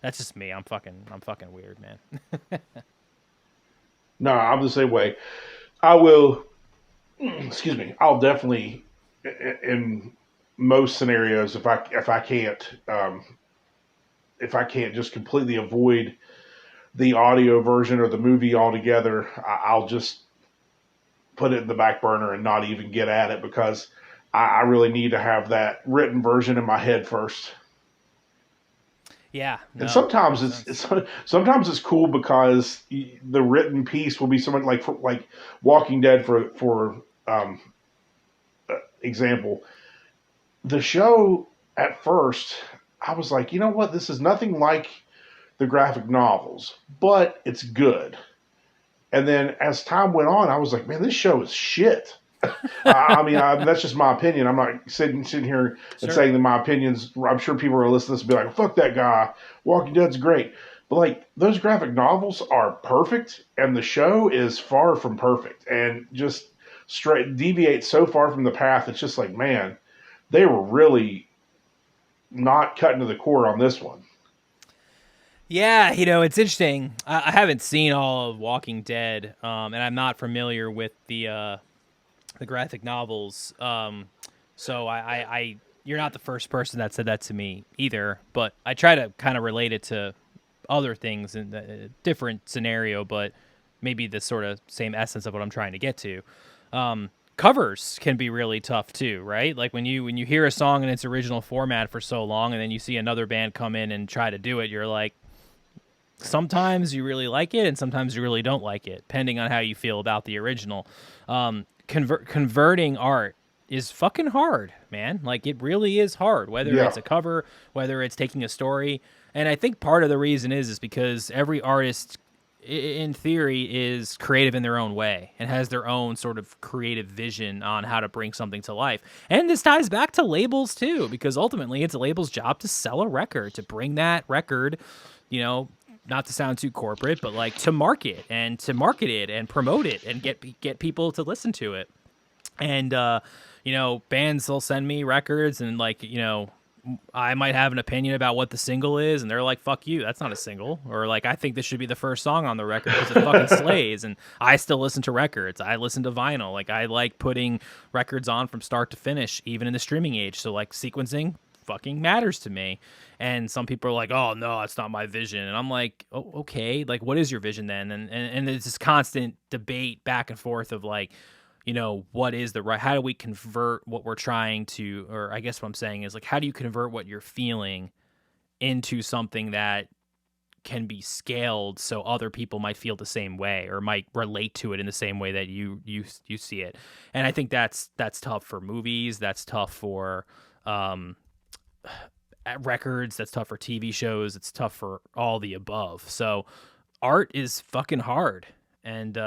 that's just me. I'm fucking weird, man. No, I'm the same way. I will, excuse me, I'll definitely, in most scenarios, if I can't just completely avoid the audio version or the movie altogether, I'll just put it in the back burner and not even get at it because I really need to have that written version in my head first. Yeah, and sometimes it's cool because the written piece will be someone like Walking Dead for example. The show at first, I was like, you know what, this is nothing like the graphic novels, but it's good. And then as time went on, I was like, man, this show is shit. I mean, that's just my opinion. I'm not sitting here and saying that my opinions. I'm sure people are listening to this and be like, "Fuck that guy, Walking Dead's great." But like those graphic novels are perfect, and the show is far from perfect, and just straight deviates so far from the path. It's just like, man, they were really not cutting to the core on this one. Yeah, it's interesting. I haven't seen all of Walking Dead, and I'm not familiar with the graphic novels. So I you're not the first person that said that to me either, but I try to kind of relate it to other things in a different scenario, but maybe the sort of same essence of what I'm trying to get to. Covers can be really tough too, right? Like when you hear a song in its original format for so long and then you see another band come in and try to do it, you're like, sometimes you really like it and sometimes you really don't like it, depending on how you feel about the original. Converting art is fucking hard, man. Like it really is hard, whether it's a cover, whether it's taking a story. And I think part of the reason is because every artist in theory is creative in their own way and has their own sort of creative vision on how to bring something to life. And this ties back to labels too, because ultimately it's a label's job to sell a record, to bring that record, not to sound too corporate, but like to market it and promote it and get people to listen to it. And, bands will send me records and like, I might have an opinion about what the single is and they're like, fuck you, that's not a single. Or like, I think this should be the first song on the record because it fucking slays. And I still listen to records. I listen to vinyl. Like I like putting records on from start to finish, even in the streaming age. So like sequencing, fucking matters to me. And some people are like, oh no, it's not my vision. And I'm like, oh, okay, like what is your vision then? And it's this constant debate back and forth of like, you know, what is the right, how do we convert what we're trying to, or I guess what I'm saying is like, how do you convert what you're feeling into something that can be scaled so other people might feel the same way or might relate to it in the same way that you see it. And I think that's tough for movies, that's tough for records, that's tough for TV shows, it's tough for all the above. So art is fucking hard. And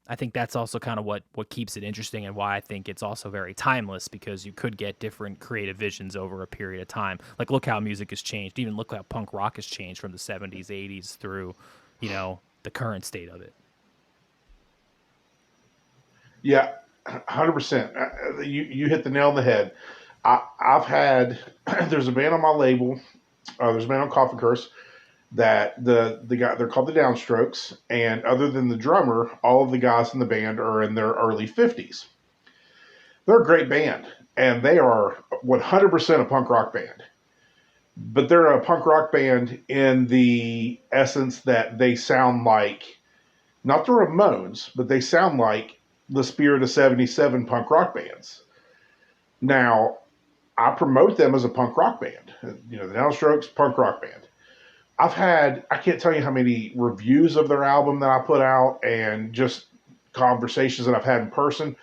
I think that's also kind of what keeps it interesting and why I think it's also very timeless, because you could get different creative visions over a period of time. Like, look how music has changed. Even look how punk rock has changed from the 70s, 80s through, you know, the current state of it. Yeah, 100%. You hit the nail on the head. I've had, there's a band on my label, there's a band on Coffin Curse, that the guy, they're called the Downstrokes, and other than the drummer, all of the guys in the band are in their early 50s. They're a great band, and they are 100% a punk rock band. But they're a punk rock band in the essence that they sound like, not the Ramones, but they sound like the Spirit of 77 punk rock bands. Now, I promote them as a punk rock band. You know, the Downstrokes, punk rock band. I've had, I can't tell you how many reviews of their album that I put out, and just conversations that I've had in person,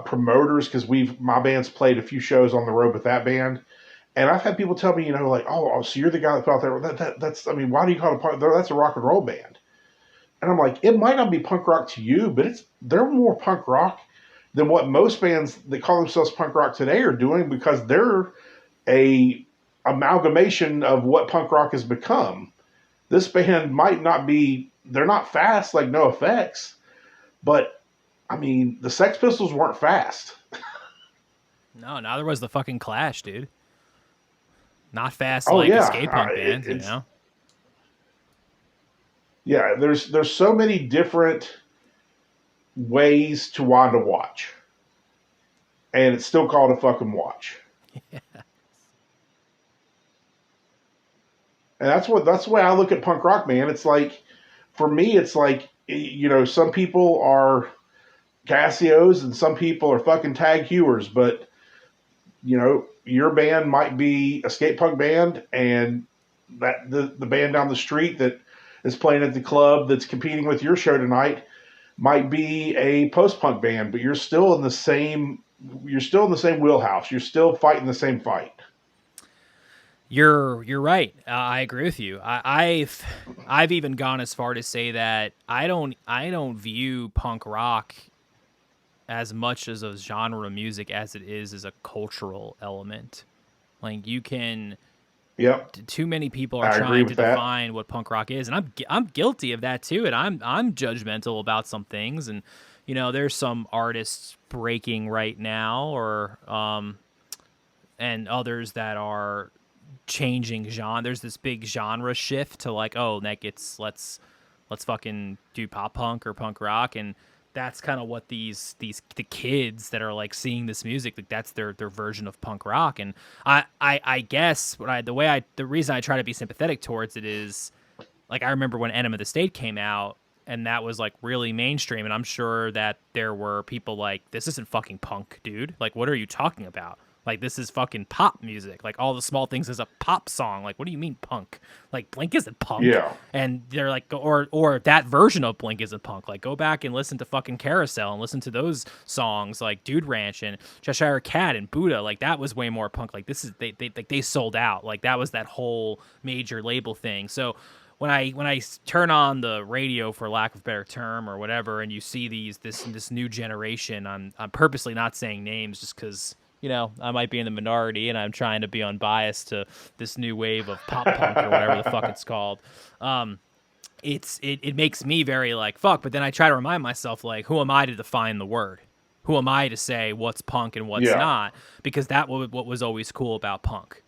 promoters, because my band's played a few shows on the road with that band. And I've had people tell me, you know, like, oh, so you're the guy that put out there. That's, I mean, why do you call it punk? That's a rock and roll band. And I'm like, it might not be punk rock to you, but they're more punk rock than what most bands that call themselves punk rock today are doing, because they're a amalgamation of what punk rock has become. This band might not be, they're not fast like NoFX, but I mean, the Sex Pistols weren't fast. No, neither was the fucking Clash, dude. Not fast like a skate punk band, you know? Yeah, there's so many different ways to wind a watch, and it's still called a fucking watch. Yeah. And that's the way I look at punk rock, man. It's like, for me, it's like, you know, some people are Casios and some people are fucking Tag Heuers, but, you know, your band might be a skate punk band, and that the band down the street that is playing at the club that's competing with your show tonight might be a post-punk band, but you're still in the same wheelhouse. You're still fighting the same fight. You're right. I agree with you. I've even gone as far to say that I don't view punk rock as much as a genre of music as it is as a cultural element. Like, you can. Yep. Too many people are trying to define what punk rock is, and I'm guilty of that too. And I'm judgmental about some things, and you know, there's some artists breaking right now, or and others that are changing genre. There's this big genre shift to like, oh, let's fucking do pop punk or punk rock, and that's kind of what the kids that are like seeing this music, like that's their version of punk rock. And I guess the reason I try to be sympathetic towards it is, like, I remember when Enema of the State came out, and that was like really mainstream, and I'm sure that there were people like, this isn't fucking punk, dude. Like, what are you talking about? Like, this is fucking pop music. Like, All the Small Things is a pop song. Like, what do you mean punk? Like, Blink isn't punk. Yeah. And they're like, or that version of Blink isn't punk. Like, go back and listen to fucking Carousel and listen to those songs, like Dude Ranch and Cheshire Cat and Buddha. Like, that was way more punk. Like, this is they sold out. Like, that was that whole major label thing. So when I turn on the radio, for lack of a better term, or whatever, and you see this new generation, I'm purposely not saying names just because, you know, I might be in the minority and I'm trying to be unbiased to this new wave of pop punk or whatever the fuck it's called. It makes me very like, fuck, but then I try to remind myself, like, who am I to define the word? Who am I to say what's punk and what's not? Because that was what was always cool about punk,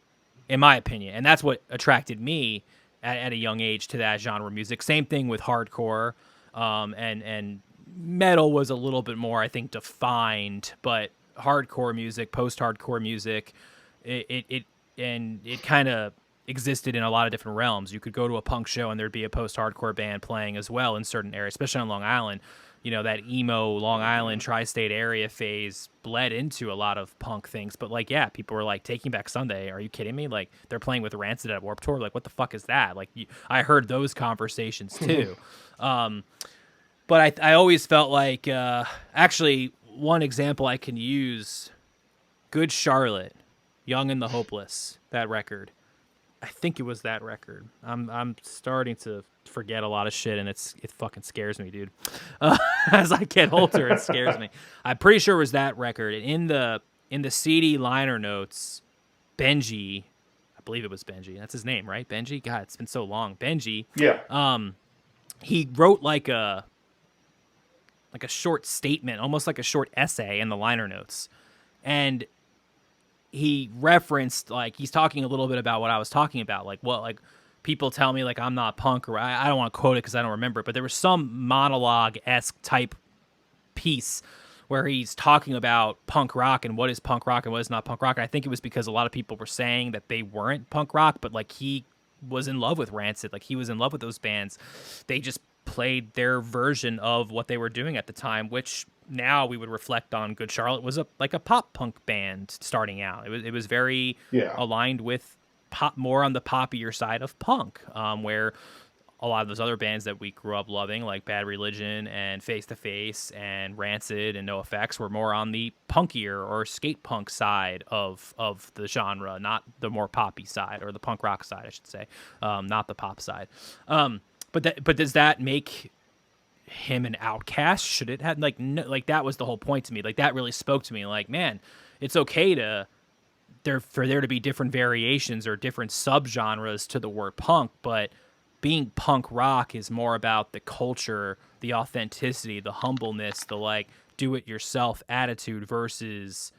in my opinion. And that's what attracted me at a young age to that genre of music. Same thing with hardcore, and metal was a little bit more, I think, defined, but hardcore music, post-hardcore music, it kind of existed in a lot of different realms. You could go to a punk show and there'd be a post-hardcore band playing as well in certain areas, especially on Long Island. You know, that emo Long Island tri-state area phase bled into a lot of punk things. But like, yeah, people were like, Taking Back Sunday, are you kidding me? Like, they're playing with Rancid at Warped Tour. Like, what the fuck is that? Like, I heard those conversations too. But I always felt like, actually, one example I can use, Good Charlotte, Young and the Hopeless, that record. I think it was that record. I'm starting to forget a lot of shit, and it fucking scares me, dude. As I get older, it scares me. I'm pretty sure it was that record. And in the CD liner notes, Benji, I believe it was Benji. That's his name, right? Benji. God, it's been so long. Benji. Yeah. He wrote like a short statement, almost like a short essay in the liner notes, and he referenced, like, he's talking a little bit about what I was talking about, like, what, like, people tell me, like, I'm not punk, or I don't want to quote it because I don't remember it, but there was some monologue-esque type piece where he's talking about punk rock and what is punk rock and what is not punk rock. And I think it was because a lot of people were saying that they weren't punk rock, but like, he was in love with Rancid, like, he was in love with those bands. They just played their version of what they were doing at the time, which now we would reflect on Good Charlotte was like a pop punk band starting out. It was very aligned with pop, more on the poppier side of punk, where a lot of those other bands that we grew up loving, like Bad Religion and Face to Face and Rancid and NoFX, were more on the punkier or skate punk side of the genre, not the more poppy side, or the punk rock side, I should say, not the pop side. But does that make him an outcast? Should it have, like, no, like, that was the whole point to me. Like, that really spoke to me. Like, man, it's okay for there to be different variations or different subgenres to the word punk, but being punk rock is more about the culture, the authenticity, the humbleness, the, like, do-it-yourself attitude versus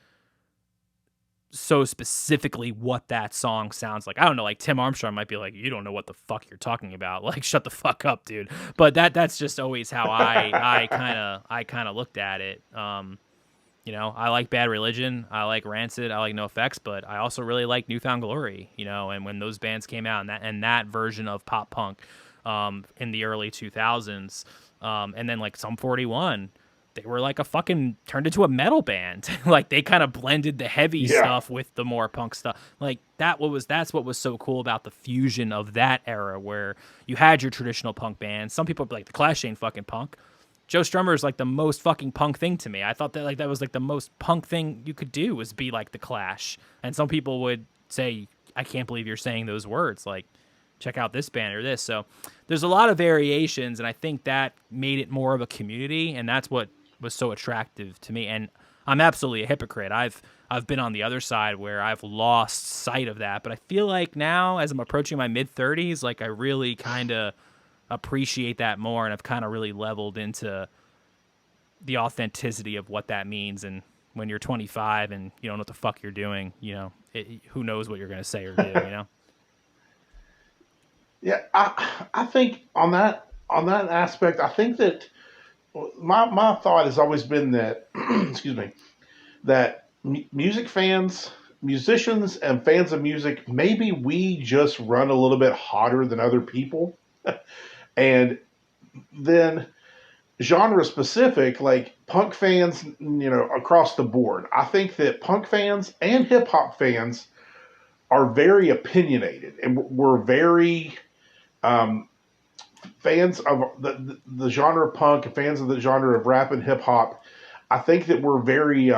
so specifically what that song sounds like. I don't know, like, Tim Armstrong might be like, you don't know what the fuck you're talking about. Like, shut the fuck up, dude. But that's just always how I kind of looked at it. You know, I like Bad Religion, I like Rancid, I like NoFX, but I also really like Newfound Glory, you know, and when those bands came out, and that version of pop punk in the early 2000s, and then like Sum 41, they were like a fucking turned into a metal band. Like, they kind of blended the heavy stuff with the more punk stuff. Like, that's what was so cool about the fusion of that era, where you had your traditional punk bands. Some people would be like, the Clash ain't fucking punk. Joe Strummer is like the most fucking punk thing to me. I thought that was like the most punk thing you could do, was be like the Clash. And some people would say, I can't believe you're saying those words. Like, check out this band or this. So there's a lot of variations, and I think that made it more of a community, and that's what was so attractive to me. And I'm absolutely a hypocrite. I've been on the other side where I've lost sight of that, but I feel like now, as I'm approaching my mid-30s, like, I really kind of appreciate that more, and I've kind of really leveled into the authenticity of what that means. And when you're 25 and you don't know what the fuck you're doing, you know, who knows what you're going to say or do, you know? Yeah, I think on that aspect, I think that my thought has always been that excuse me, that music fans, musicians, and fans of music, maybe we just run a little bit hotter than other people. And then genre specific, like punk fans, you know, across the board, I think that punk fans and hip hop fans are very opinionated, and we're very fans of the genre of punk and fans of the genre of rap and hip hop. I think that we're very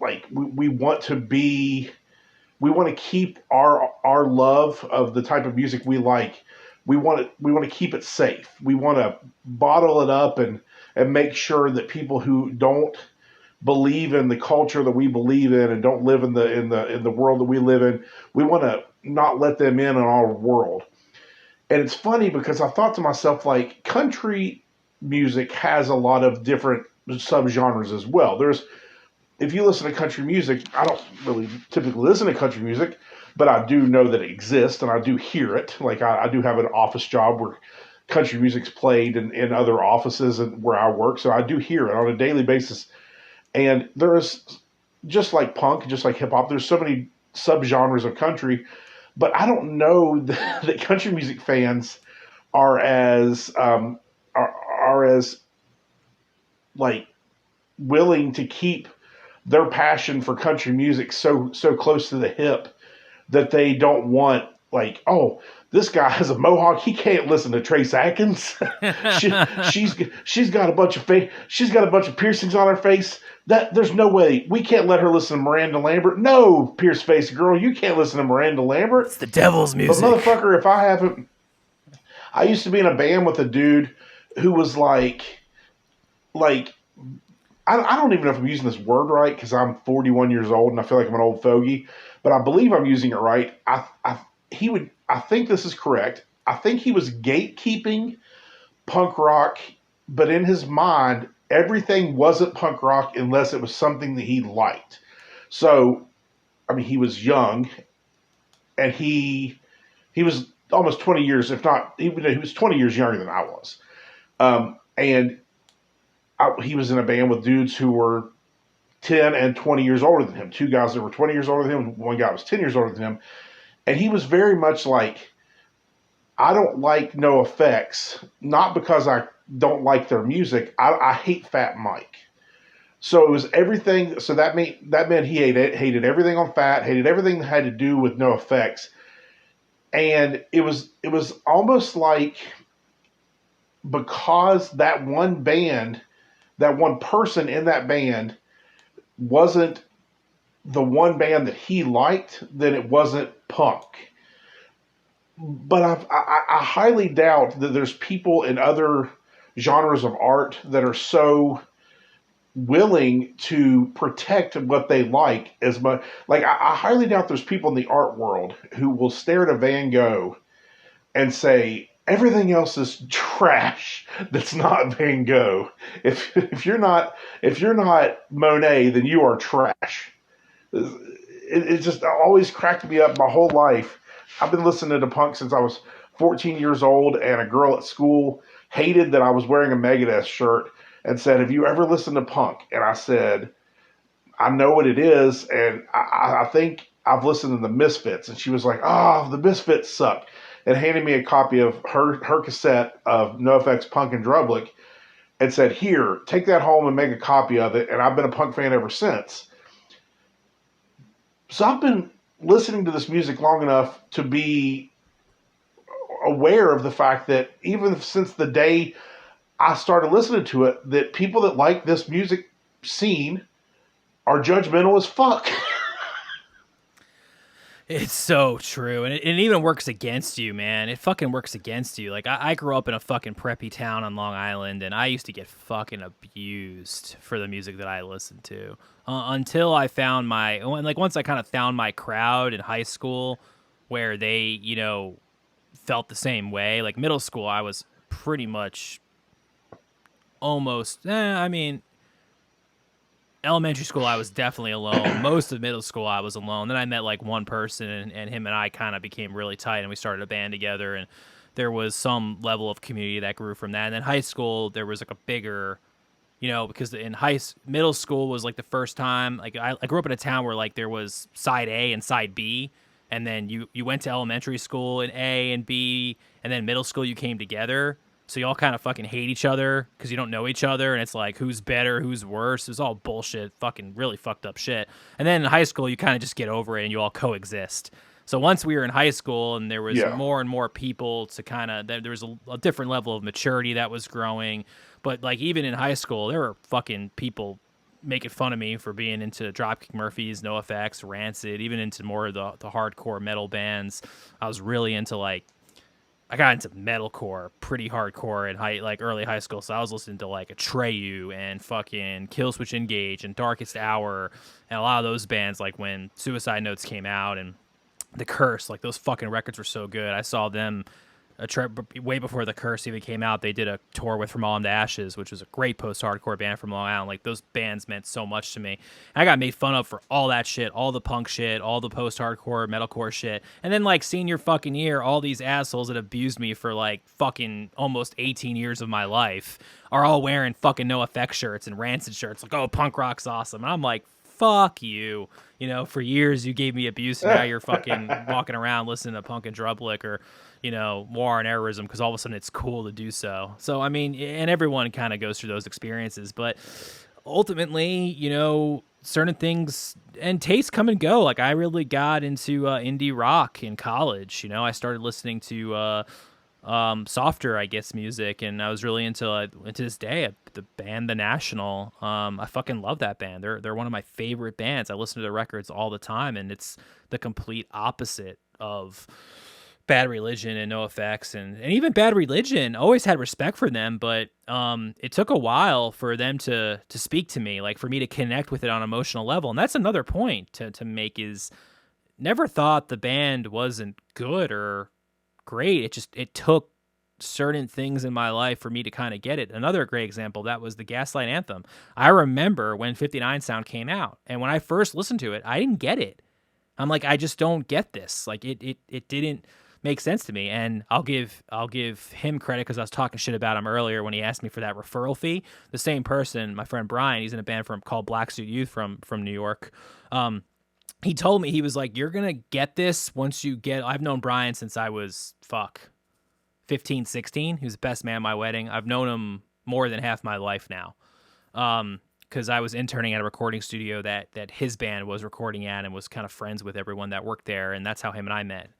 like, we want to keep our love of the type of music we like. We want to keep it safe. We want to bottle it up and make sure that people who don't believe in the culture that we believe in and don't live in the world that we live in, we want to not let them in on our world. And it's funny because I thought to myself, like, country music has a lot of different subgenres as well. If you listen to country music, I don't really typically listen to country music, but I do know that it exists, and I do hear it. Like, I do have an office job where country music's played in other offices and where I work, so I do hear it on a daily basis. And there is, just like punk, just like hip hop, there's so many subgenres of country, but I don't know that country music fans are as are as like willing to keep their passion for country music so close to the hip that they don't want, like, oh, this guy has a mohawk, he can't listen to Trace Atkins. she's got a bunch of piercings on her face. That there's no way we can't let her listen to Miranda Lambert. No, pierce face girl, you can't listen to Miranda Lambert. It's the devil's music. But motherfucker, if I haven't, I used to be in a band with a dude who was like I don't even know if I'm using this word right because I'm 41 years old and I feel like I'm an old fogey, but I believe I'm using it right. I think this is correct. I think he was gatekeeping punk rock, but in his mind, everything wasn't punk rock unless it was something that he liked. So, I mean, he was young, and he was almost 20 years, if not, he was 20 years younger than I was. And he was in a band with dudes who were 10 and 20 years older than him. Two guys that were 20 years older than him. One guy was 10 years older than him. And he was very much like, I don't like No Effects, not because I don't like their music. I hate Fat Mike. So it was everything. So that meant he hated everything on Fat, hated everything that had to do with No Effects. And it was almost like, because that one band, that one person in that band wasn't the one band that he liked, then it wasn't punk. But I highly doubt that there's people in other genres of art that are so willing to protect what they like as much. Like, I highly doubt there's people in the art world who will stare at a Van Gogh and say, everything else is trash that's not Van Gogh. If you're not Monet, then you are trash. It just always cracked me up my whole life. I've been listening to punk since I was 14 years old, and a girl at school hated that I was wearing a Megadeth shirt and said, have you ever listened to punk? And I said, I know what it is, and I think I've listened to the Misfits. And she was like, oh, the Misfits suck. And handed me a copy of her cassette of NoFX Punk and Drublic and said, here, take that home and make a copy of it. And I've been a punk fan ever since. So I've been listening to this music long enough to be aware of the fact that even since the day I started listening to it, that people that like this music scene are judgmental as fuck. It's so true. And it even works against you, man. It fucking works against you. Like, I grew up in a fucking preppy town on Long Island, and I used to get fucking abused for the music that I listened to. Until I found once I kind of found my crowd in high school where they, felt the same way. Like, middle school, I was pretty much almost, elementary school, I was definitely alone. Most of middle school, I was alone. Then I met like one person, and him and I kind of became really tight, and we started a band together, and there was some level of community that grew from that. And then high school, there was like a bigger, because in middle school was like the first time, like I grew up in a town where like there was side A and side B, and then you went to elementary school in A and B, and then middle school you came together. So you all kind of fucking hate each other because you don't know each other, and it's like, who's better, who's worse. It's all bullshit, fucking really fucked up shit. And then in high school, you kind of just get over it and you all coexist. So once we were in high school and there was more and more people to kind of, there was a different level of maturity that was growing. But like even in high school, there were fucking people making fun of me for being into Dropkick Murphys, NoFX, Rancid, even into more of the hardcore metal bands. I was really into I got into metalcore pretty hardcore in early high school, so I was listening to like Atreyu and fucking Killswitch Engage and Darkest Hour and a lot of those bands. Like when Suicide Notes came out and The Curse, like those fucking records were so good. I saw them way before The Curse even came out. They did a tour with From Autumn to Ashes, which was a great post-hardcore band from Long Island. Like those bands meant so much to me. And I got made fun of for all that shit, all the punk shit, all the post-hardcore metalcore shit. And then like senior fucking year, all these assholes that abused me for like fucking almost 18 years of my life are all wearing fucking NoFX shirts and Rancid shirts. Like, oh, punk rock's awesome. And I'm like, fuck you. You know, for years you gave me abuse, and now you're fucking walking around listening to Punk and Drublick or, you know, War and Errorism because all of a sudden it's cool to do so. So, I mean, and everyone kind of goes through those experiences, but ultimately, you know, certain things and tastes come and go. Like, I really got into indie rock in college. You know, I started listening to softer, I guess, music, and I was really into this day the band The National. I fucking love that band. They're one of my favorite bands. I listen to their records all the time, and it's the complete opposite of Bad Religion and NoFX, and even Bad Religion. Always had respect for them, but it took a while for them to speak to me, like for me to connect with it on an emotional level. And that's another point to make is never thought the band wasn't good or great. It took certain things in my life for me to kind of get it. Another great example, that was the Gaslight Anthem. I remember when 59 Sound came out, and when I first listened to it, I didn't get it. I'm like, I just don't get this. Like it didn't make sense to me. And I'll give him credit because I was talking shit about him earlier when he asked me for that referral fee. The same person, my friend Brian, he's in a band called Black Suit Youth from New York. He told me, he was like, you're going to get this once you get, I've known Brian since I was 15, 16. He was the best man at my wedding. I've known him more than half my life now. Cause I was interning at a recording studio that his band was recording at and was kind of friends with everyone that worked there. And that's how him and I met.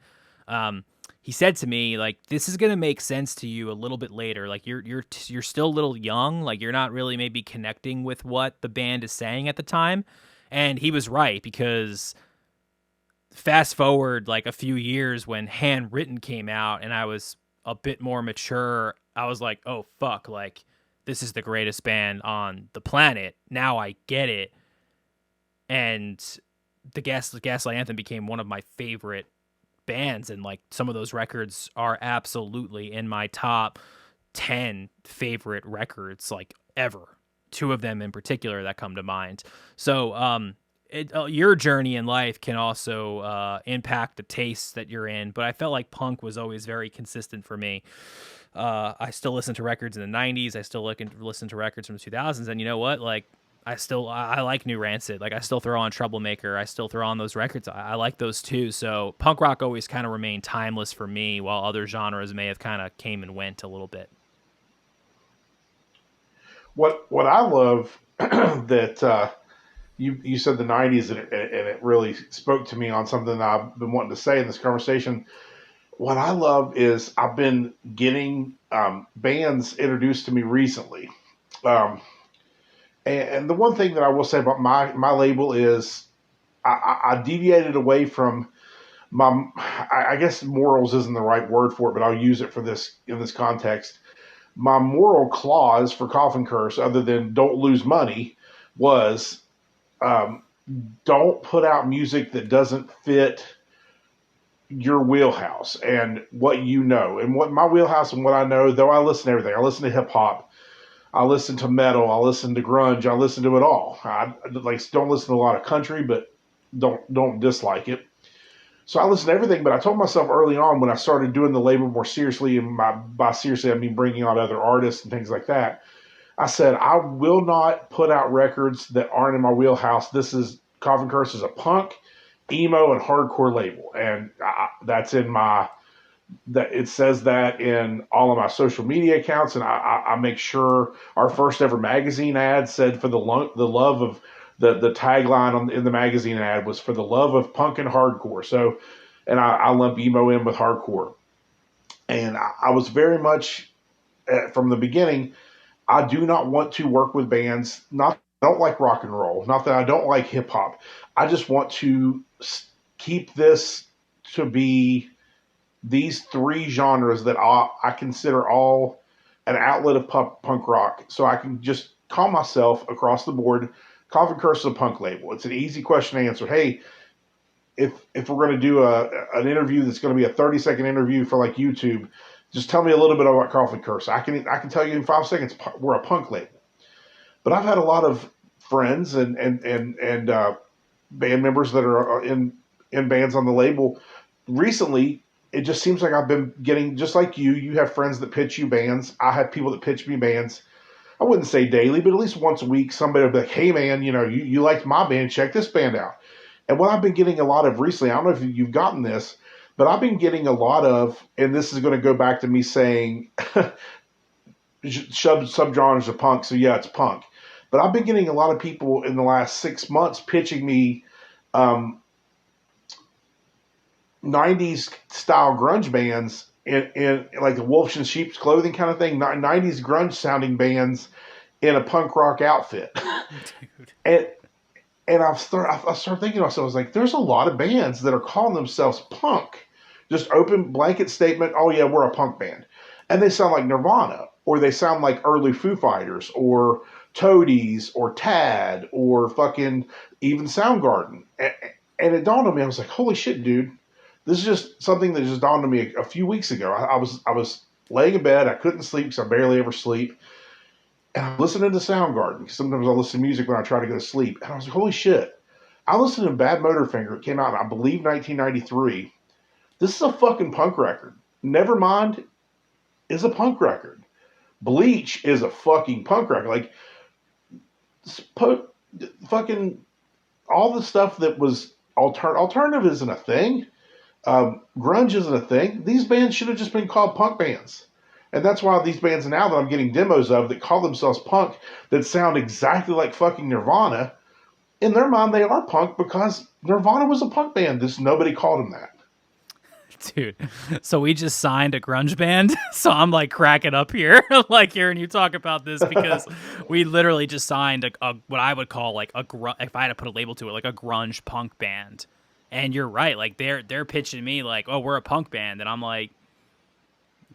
He said to me, like, this is going to make sense to you a little bit later. Like you're still a little young. Like you're not really maybe connecting with what the band is saying at the time. And he was right, because fast forward like a few years when Handwritten came out and I was a bit more mature, I was like, oh fuck, like this is the greatest band on the planet. Now I get it. And the Gaslight Anthem became one of my favorite bands, and like some of those records are absolutely in my top 10 favorite records like ever. Two of them in particular that come to mind. So your journey in life can also impact the tastes that you're in, but I felt like punk was always very consistent for me. I still listen to records in the 90s. I still listen to records from the 2000s, and you know what? Like I like New Rancid. Like I still throw on Troublemaker. I still throw on those records. I like those too. So punk rock always kind of remained timeless for me, while other genres may have kind of came and went a little bit. What I love that you said the 90s, and it really spoke to me on something that I've been wanting to say in this conversation. What I love is I've been getting bands introduced to me recently. And the one thing that I will say about my label is I deviated away from I guess morals isn't the right word for it, but I'll use it for this in this context. My moral clause for Coffin Curse, other than don't lose money, was don't put out music that doesn't fit your wheelhouse and what you know. And what my wheelhouse and what I know, though I listen to everything. I listen to hip hop. I listen to metal. I listen to grunge. I listen to it all. I don't listen to a lot of country, but don't dislike it. So I listen to everything, but I told myself early on when I started doing the label more seriously, and by seriously I mean bringing on other artists and things like that, I said I will not put out records that aren't in my wheelhouse. Coffin Curse is a punk, emo, and hardcore label, and that's in that it says that in all of my social media accounts, and I make sure our first ever magazine ad said for the love of the tagline in the magazine ad was for the love of punk and hardcore. So, and I lump emo in with hardcore. And I was very much from the beginning, I do not want to work with bands. Not I don't like rock and roll. Not that I don't like hip hop. I just want to keep this to be these three genres that I consider all an outlet of punk rock. So I can just call myself across the board, Coffin Curse is a punk label. It's an easy question to answer. Hey, if we're going to do an interview that's going to be a 30-second interview for like YouTube, just tell me a little bit about Coffin Curse. I can tell you in 5 seconds we're a punk label. But I've had a lot of friends and band members that are in bands on the label recently. It just seems like I've been getting, just like you have friends that pitch you bands. I have people that pitch me bands. I wouldn't say daily, but at least once a week, somebody will be like, hey man, you liked my band, check this band out. And what I've been getting a lot of recently, I don't know if you've gotten this, but I've been getting a lot of, and this is going to go back to me saying subgenres of punk, so yeah, it's punk. But I've been getting a lot of people in the last 6 months pitching me 90s style grunge bands in like the wolves in sheep's clothing kind of thing, 90s grunge sounding bands in a punk rock outfit. and I started thinking to myself, I was like, there's a lot of bands that are calling themselves punk. Just open blanket statement, oh yeah, we're a punk band. And they sound like Nirvana, or they sound like early Foo Fighters, or Toadies, or Tad, or fucking even Soundgarden. And it dawned on me, I was like, holy shit, dude. This is just something that just dawned on me a few weeks ago. I was laying in bed. I couldn't sleep because I barely ever sleep. And I'm listening to Soundgarden. Sometimes I listen to music when I try to go to sleep. And I was like, holy shit. I listened to Bad Motorfinger. It came out in, I believe, 1993. This is a fucking punk record. Nevermind is a punk record. Bleach is a fucking punk record. Like, fucking all the stuff that was alternative isn't a thing. Grunge isn't a thing. These bands should have just been called punk bands. And that's why these bands now that I'm getting demos of that call themselves punk that sound exactly like fucking Nirvana, in their mind they are punk because Nirvana was a punk band. Nobody called them that. Dude, so we just signed a grunge band. So I'm like cracking up here, like hearing you talk about this because we literally just signed a what I would call like if I had to put a label to it, like a grunge punk band. And you're right, like they're pitching me like, oh, we're a punk band, and I'm like,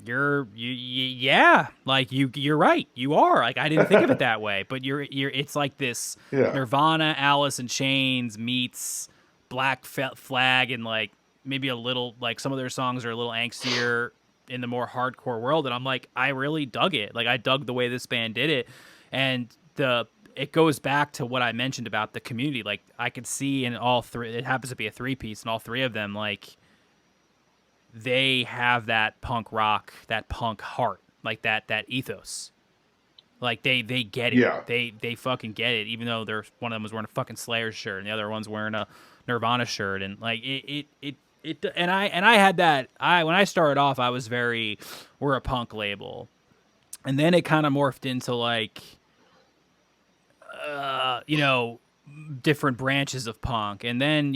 yeah, like you're right, you are. Like I didn't think of it that way, but you're it's like this Nirvana, Alice in Chains meets Black Flag, and like maybe a little like some of their songs are a little angstier in the more hardcore world, and I'm like, I really dug it. Like I dug the way this band did it, and it goes back to what I mentioned about the community. Like I could see in all three, it happens to be a 3-piece, and all three of them, like they have that punk rock, that punk heart, like that ethos. Like they get it. Yeah. They fucking get it. Even though one of them was wearing a fucking Slayer shirt, and the other one's wearing a Nirvana shirt, and like it. And I had that. When I started off, I was we're a punk label, and then it kind of morphed into like. Different branches of punk, and then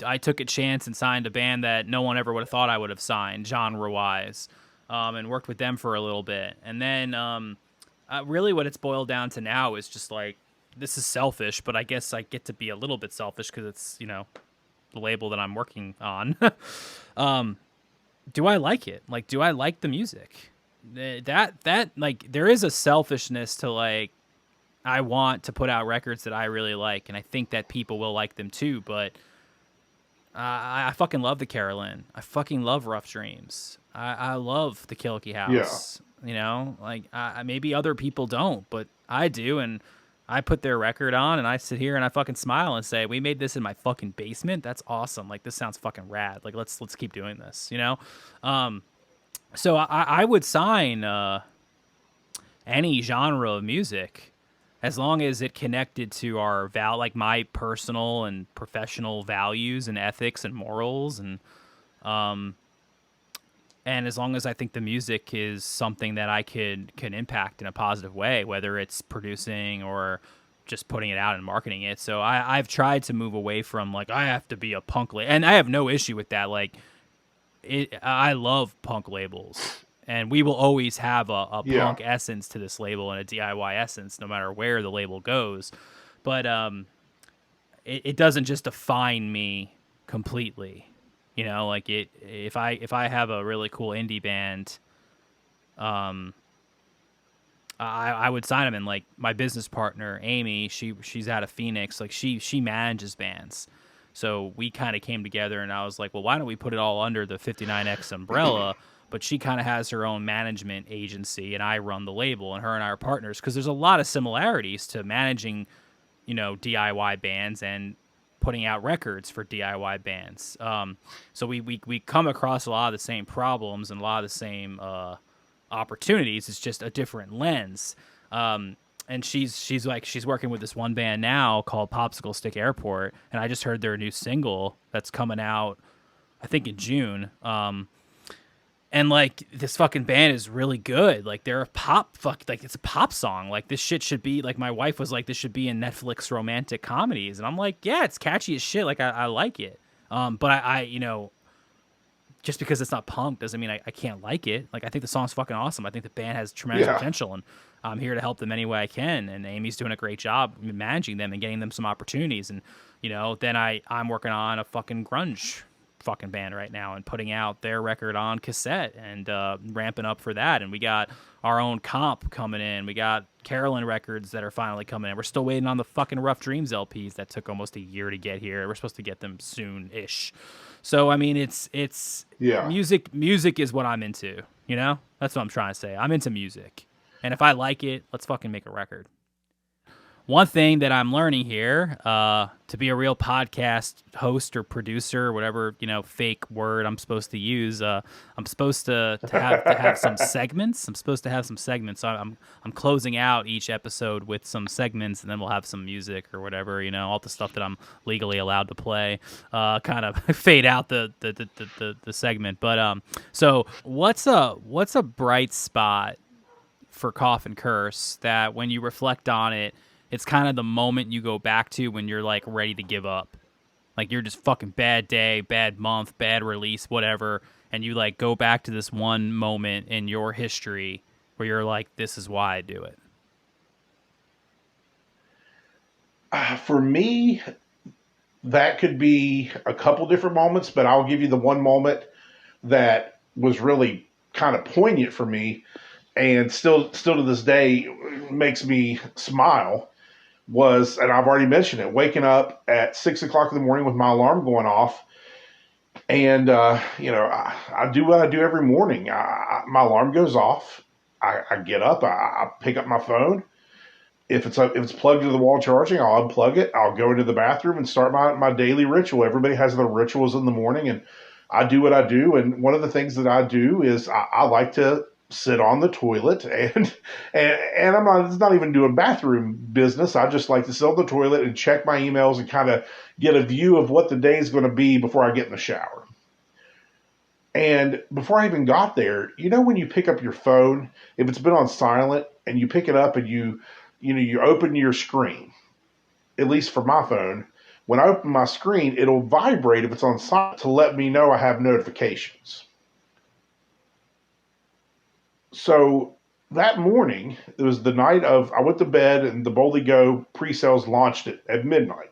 I took a chance and signed a band that no one ever would have thought I would have signed genre wise, and worked with them for a little bit, and then really what it's boiled down to now is just like, this is selfish, but I guess I get to be a little bit selfish because it's the label that I'm working on. Do I like it? Like, do I like the music? That like there is a selfishness to like, I want to put out records that I really like, and I think that people will like them too, but I fucking love the Carolyn. I fucking love Rough Dreams. I love the Killakee House. Yeah. Like maybe other people don't, but I do, and I put their record on, and I sit here and I fucking smile and say, we made this in my fucking basement? That's awesome. Like, this sounds fucking rad. Like, let's keep doing this, So I would sign any genre of music, as long as it connected to our like my personal and professional values and ethics and morals, and as long as I think the music is something that I can impact in a positive way, whether it's producing or just putting it out and marketing it. So I've tried to move away from like, I have to be a punk label, and I have no issue with that. Like I love punk labels. And we will always have a punk essence to this label and a DIY essence, no matter where the label goes. But it doesn't just define me completely. Like if I have a really cool indie band, I would sign them. And like my business partner Amy, she's out of Phoenix. Like she manages bands. So we kind of came together, and I was like, well, why don't we put it all under the 59X umbrella? But she kind of has her own management agency, and I run the label, and her and I are partners, because there's a lot of similarities to managing, DIY bands and putting out records for DIY bands. So we come across a lot of the same problems and a lot of the same opportunities. It's just a different lens. And she's working with this one band now called Popsicle Stick Airport, and I just heard their new single that's coming out, I think in June. And like this fucking band is really good. Like they're it's a pop song. Like this shit should be like, my wife was like, this should be in Netflix romantic comedies, and I'm like, yeah, it's catchy as shit. Like I like it. But I just because it's not punk doesn't mean I can't like it. Like I think the song's fucking awesome. I think the band has tremendous potential, and I'm here to help them any way I can. And Amy's doing a great job managing them and getting them some opportunities. And then I'm working on a fucking grunge fucking band right now and putting out their record on cassette and ramping up for that. And we got our own comp coming in. We got Carolyn records that are finally coming in. We're still waiting on the fucking Rough Dreams LPs that took almost a year to get here. We're supposed to get them soon-ish. So I mean, it's music is what I'm into. That's what I'm trying to say. I'm into music, and if I like it, let's fucking make a record. One thing that I'm learning here, to be a real podcast host or producer, or whatever fake word I'm supposed to use, I'm supposed to have some segments. So I'm closing out each episode with some segments, and then we'll have some music or whatever, all the stuff that I'm legally allowed to play. Kind of fade out the segment. But so what's a bright spot for Coffin Curse that when you reflect on it, it's kind of the moment you go back to when you're like ready to give up. Like you're just fucking bad day, bad month, bad release, whatever. And you like go back to this one moment in your history where you're like, this is why I do it. For me, that could be a couple different moments, but I'll give you the one moment that was really kind of poignant for me and still to this day makes me smile. And I've already mentioned it, waking up at 6 o'clock in the morning with my alarm going off. And, I do what I do every morning. My alarm goes off. I get up, I pick up my phone. If it's plugged into the wall charging, I'll unplug it. I'll go into the bathroom and start my daily ritual. Everybody has their rituals in the morning, and I do what I do. And one of the things that I do is I like to sit on the toilet and it's not even doing bathroom business. I just like to sit on the toilet and check my emails and kind of get a view of what the day is going to be before I get in the shower. And before I even got there, when you pick up your phone, if it's been on silent and you pick it up and you open your screen, at least for my phone, when I open my screen, it'll vibrate if it's on silent to let me know I have notifications. So that morning, it was the night I went to bed and the Boldly Go pre-sales launched at midnight.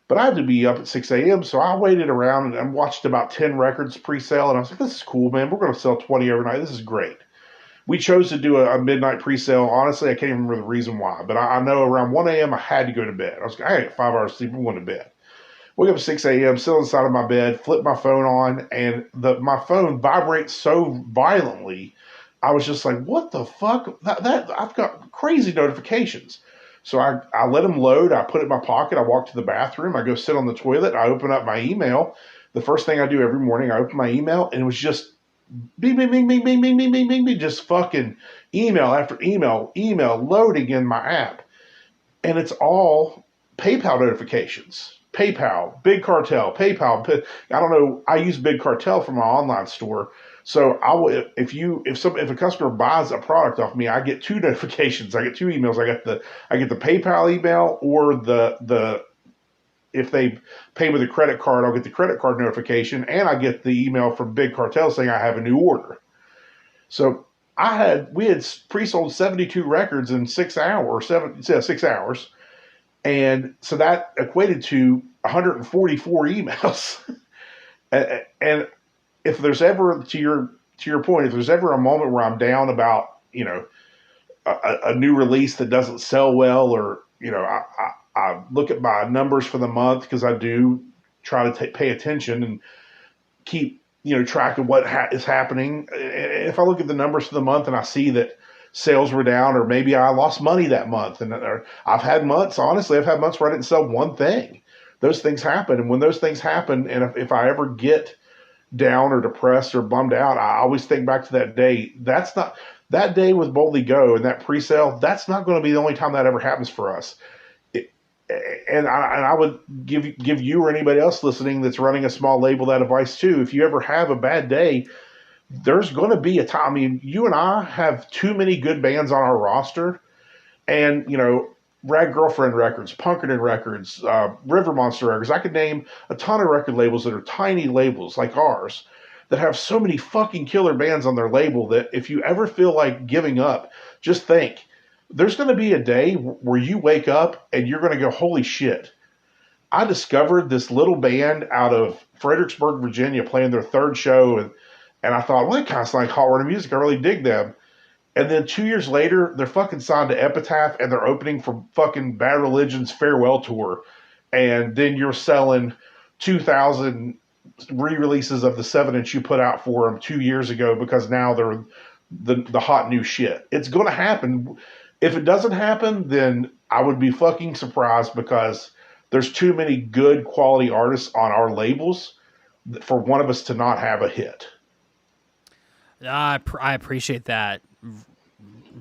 But I had to be up at 6 a.m., so I waited around and watched about 10 records pre-sale, and I was like, this is cool, man. We're going to sell 20 overnight. This is great. We chose to do a midnight pre-sale. Honestly, I can't even remember the reason why, but I know around 1 a.m. I had to go to bed. I was like, I got 5 hours sleep. I'm going to bed. Wake up at 6 a.m., sit on the side of my bed, flip my phone on, and my phone vibrates so violently. I was just like, what the fuck? That I've got crazy notifications. So I let them load. I put it in my pocket. I walk to the bathroom. I go sit on the toilet. I open up my email. The first thing I do every morning, I open my email, and it was just bing, bing, bing, bing, bing, bing, bing, bing, bing, bing, just fucking email after email loading in my app. And it's all PayPal notifications. PayPal, Big Cartel, PayPal. I don't know. I use Big Cartel for my online store. So if a customer buys a product off me, I get 2 notifications. I get 2 emails. I get the PayPal email, or if they pay with a credit card, I'll get the credit card notification, and I get the email from Big Cartel saying I have a new order. So we had pre-sold 72 records in 6 hours, 6 hours, and so that equated to 144 emails. And if there's ever, to your point, if there's ever a moment where I'm down about, a new release that doesn't sell well, or, I look at my numbers for the month, because I do try to pay attention and keep, track of what is happening. If I look at the numbers for the month and I see that sales were down, or maybe I lost money that month, and I've had months where I didn't sell one thing. Those things happen. And when those things happen, and if I ever get down or depressed or bummed out, I always think back to that day. that day with Boldly Go and that pre-sale, that's not going to be the only time that ever happens for us. And I would give you or anybody else listening that's running a small label that advice too. If you ever have a bad day, there's going to be a time. I mean, you and I have too many good bands on our roster, and Rag Girlfriend Records, Punkerton Records, River Monster Records. I could name a ton of record labels that are tiny labels like ours that have so many fucking killer bands on their label that if you ever feel like giving up, just think there's going to be a day where you wake up and you're going to go, holy shit, I discovered this little band out of Fredericksburg, Virginia, playing their third show, and I thought, well, it kind of sounds like hot rod music. I really dig them. And then 2 years later, they're fucking signed to Epitaph, and they're opening for fucking Bad Religion's farewell tour. And then you're selling 2,000 re-releases of the 7-inch you put out for them 2 years ago because now they're the hot new shit. It's going to happen. If it doesn't happen, then I would be fucking surprised because there's too many good quality artists on our labels for one of us to not have a hit. I appreciate that.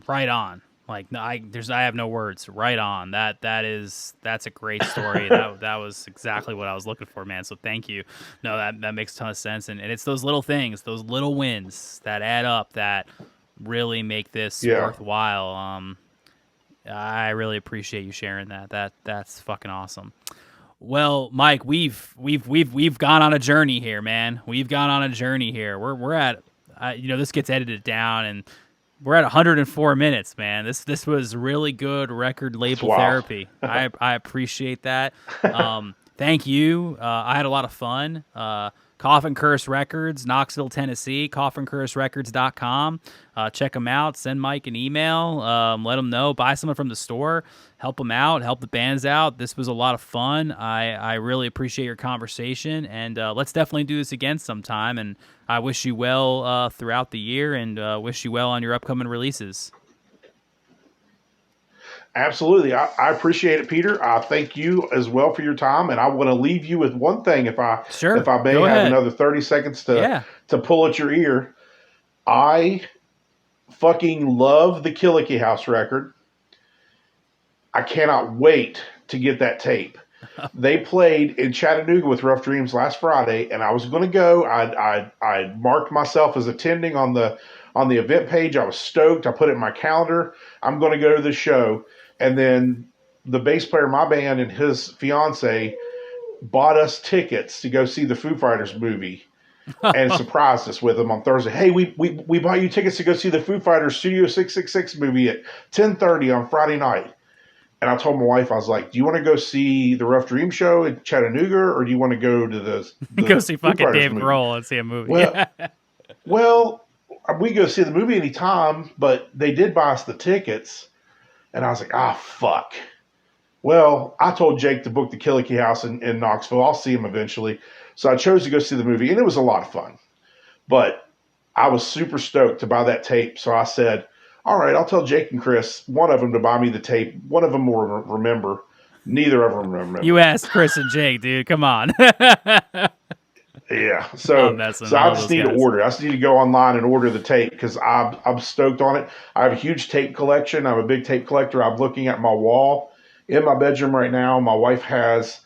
Right on. Like, no, I have no words. Right on. That's a great story. that was exactly what I was looking for, man. So thank you. No, that makes a ton of sense. And it's those little things, those little wins that add up that really make this worthwhile. I really appreciate you sharing that. That's fucking awesome. Well, Mike, we've gone on a journey here, man. We've gone on a journey here. We're at this gets edited down and we're at 104 minutes, man. This was really good record label therapy. I appreciate that. Thank you. I had a lot of fun. Coffin Curse Records, Knoxville, Tennessee, coffincurserecords.com. Check them out. Send Mike an email. Let him know. Buy someone from the store. Help them out. Help the bands out. This was a lot of fun. I really appreciate your conversation, and let's definitely do this again sometime. And I wish you well throughout the year, and wish you well on your upcoming releases. Absolutely. I appreciate it, Peter. I thank you as well for your time. And I want to leave you with one thing if I may have another 30 seconds to pull at your ear. I fucking love the Killakee House record. I cannot wait to get that tape. They played in Chattanooga with Rough Dreams last Friday, and I was going to go. I marked myself as attending on the event page. I was stoked. I put it in my calendar. I'm going to go to the show. And then the bass player in my band and his fiance bought us tickets to go see the Foo Fighters movie and surprised us with them on Thursday. Hey, we bought you tickets to go see the Foo Fighters Studio 666 movie at 10:30 on Friday night. And I told my wife, I was like, do you want to go see the Rough Dream show in Chattanooga, or do you want to go to the go see Foo fucking Fighters Dave movie? Grohl and see a movie? Well, we go see the movie anytime, but they did buy us the tickets. And I was like, fuck. Well, I told Jake to book the Killakee House in Knoxville. I'll see him eventually. So I chose to go see the movie, and it was a lot of fun. But I was super stoked to buy that tape. So I said, all right, I'll tell Jake and Chris, one of them to buy me the tape. One of them will remember. Neither of them remember. You asked Chris and Jake, dude. Come on. Yeah, so I just need to order. I just need to go online and order the tape because I'm stoked on it. I have a huge tape collection. I'm a big tape collector. I'm looking at my wall in my bedroom right now. My wife has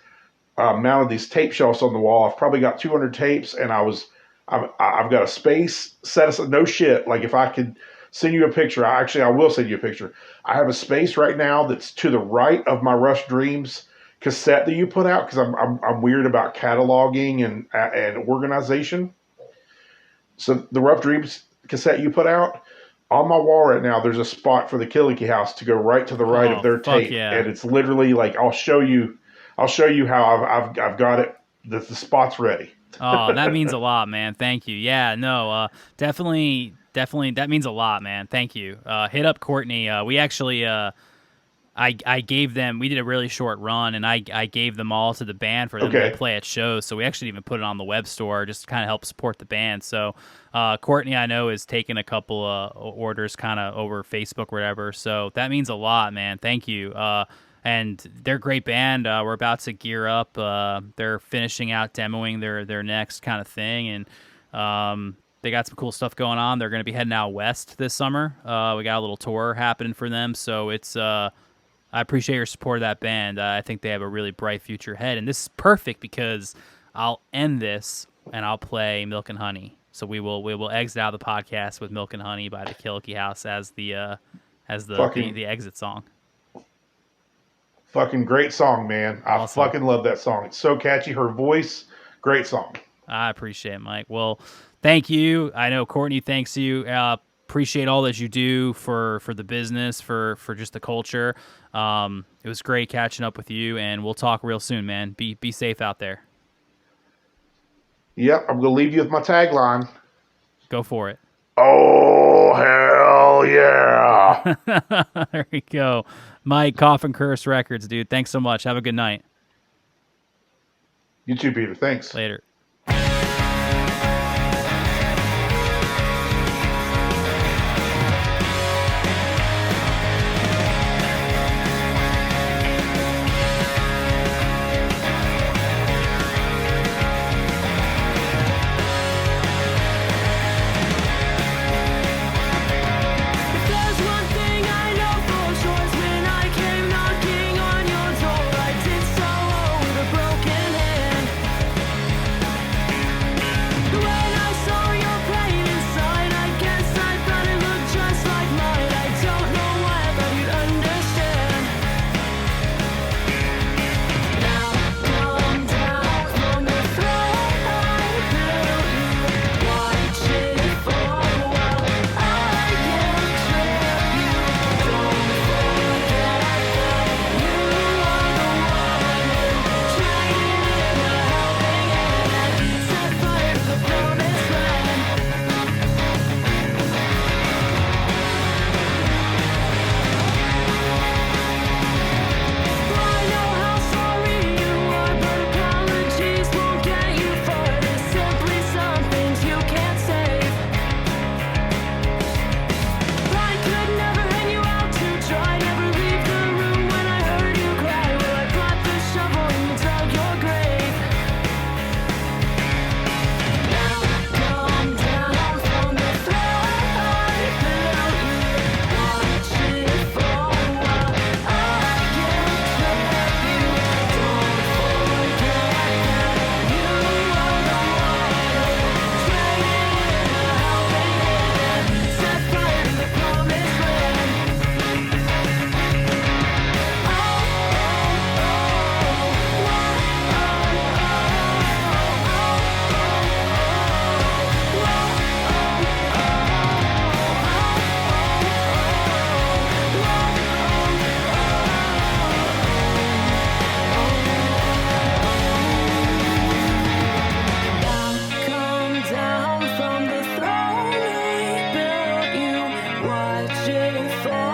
mounted these tape shelves on the wall. I've probably got 200 tapes, and I've got a space set aside. No shit. Like if I could send you a picture, I will send you a picture. I have a space right now that's to the right of my Rush Dreams cassette that you put out because I'm weird about cataloging and organization. So the Rough Dreams cassette you put out on my wall right now, there's a spot for the Killakee House to go right to the right of their tape, and it's literally like I'll show you how I've got it. The spot's ready. Oh, that means a lot, man. Thank you. Yeah, no, definitely. That means a lot, man. Thank you. Hit up Courtney. We actually. I gave them, we did a really short run, and I gave them all to the band for them to play at shows. So we actually even put it on the web store just to kind of help support the band. So Courtney, I know, is taking a couple orders kind of over Facebook or whatever. So that means a lot, man. Thank you. And they're a great band. We're about to gear up. They're finishing out demoing their next kind of thing. And they got some cool stuff going on. They're going to be heading out west this summer. We got a little tour happening for them, so it's I appreciate your support of that band. I think they have a really bright future ahead, and this is perfect because I'll end this and I'll play Milk and Honey. So we will exit out the podcast with Milk and Honey by the Killakee House as the exit song. Fucking great song, man. Awesome. I fucking love that song. It's so catchy. Her voice, great song. I appreciate it, Mike. Well, thank you. I know Courtney thanks you. Appreciate all that you do for the business, for just the culture. It was great catching up with you, and we'll talk real soon, man. Be safe out there. Yep, I'm going to leave you with my tagline. Go for it. Oh, hell yeah. There you go. Mike, Coffin Curse Records, dude. Thanks so much. Have a good night. You too, Peter. Thanks. Later. Watch it fall.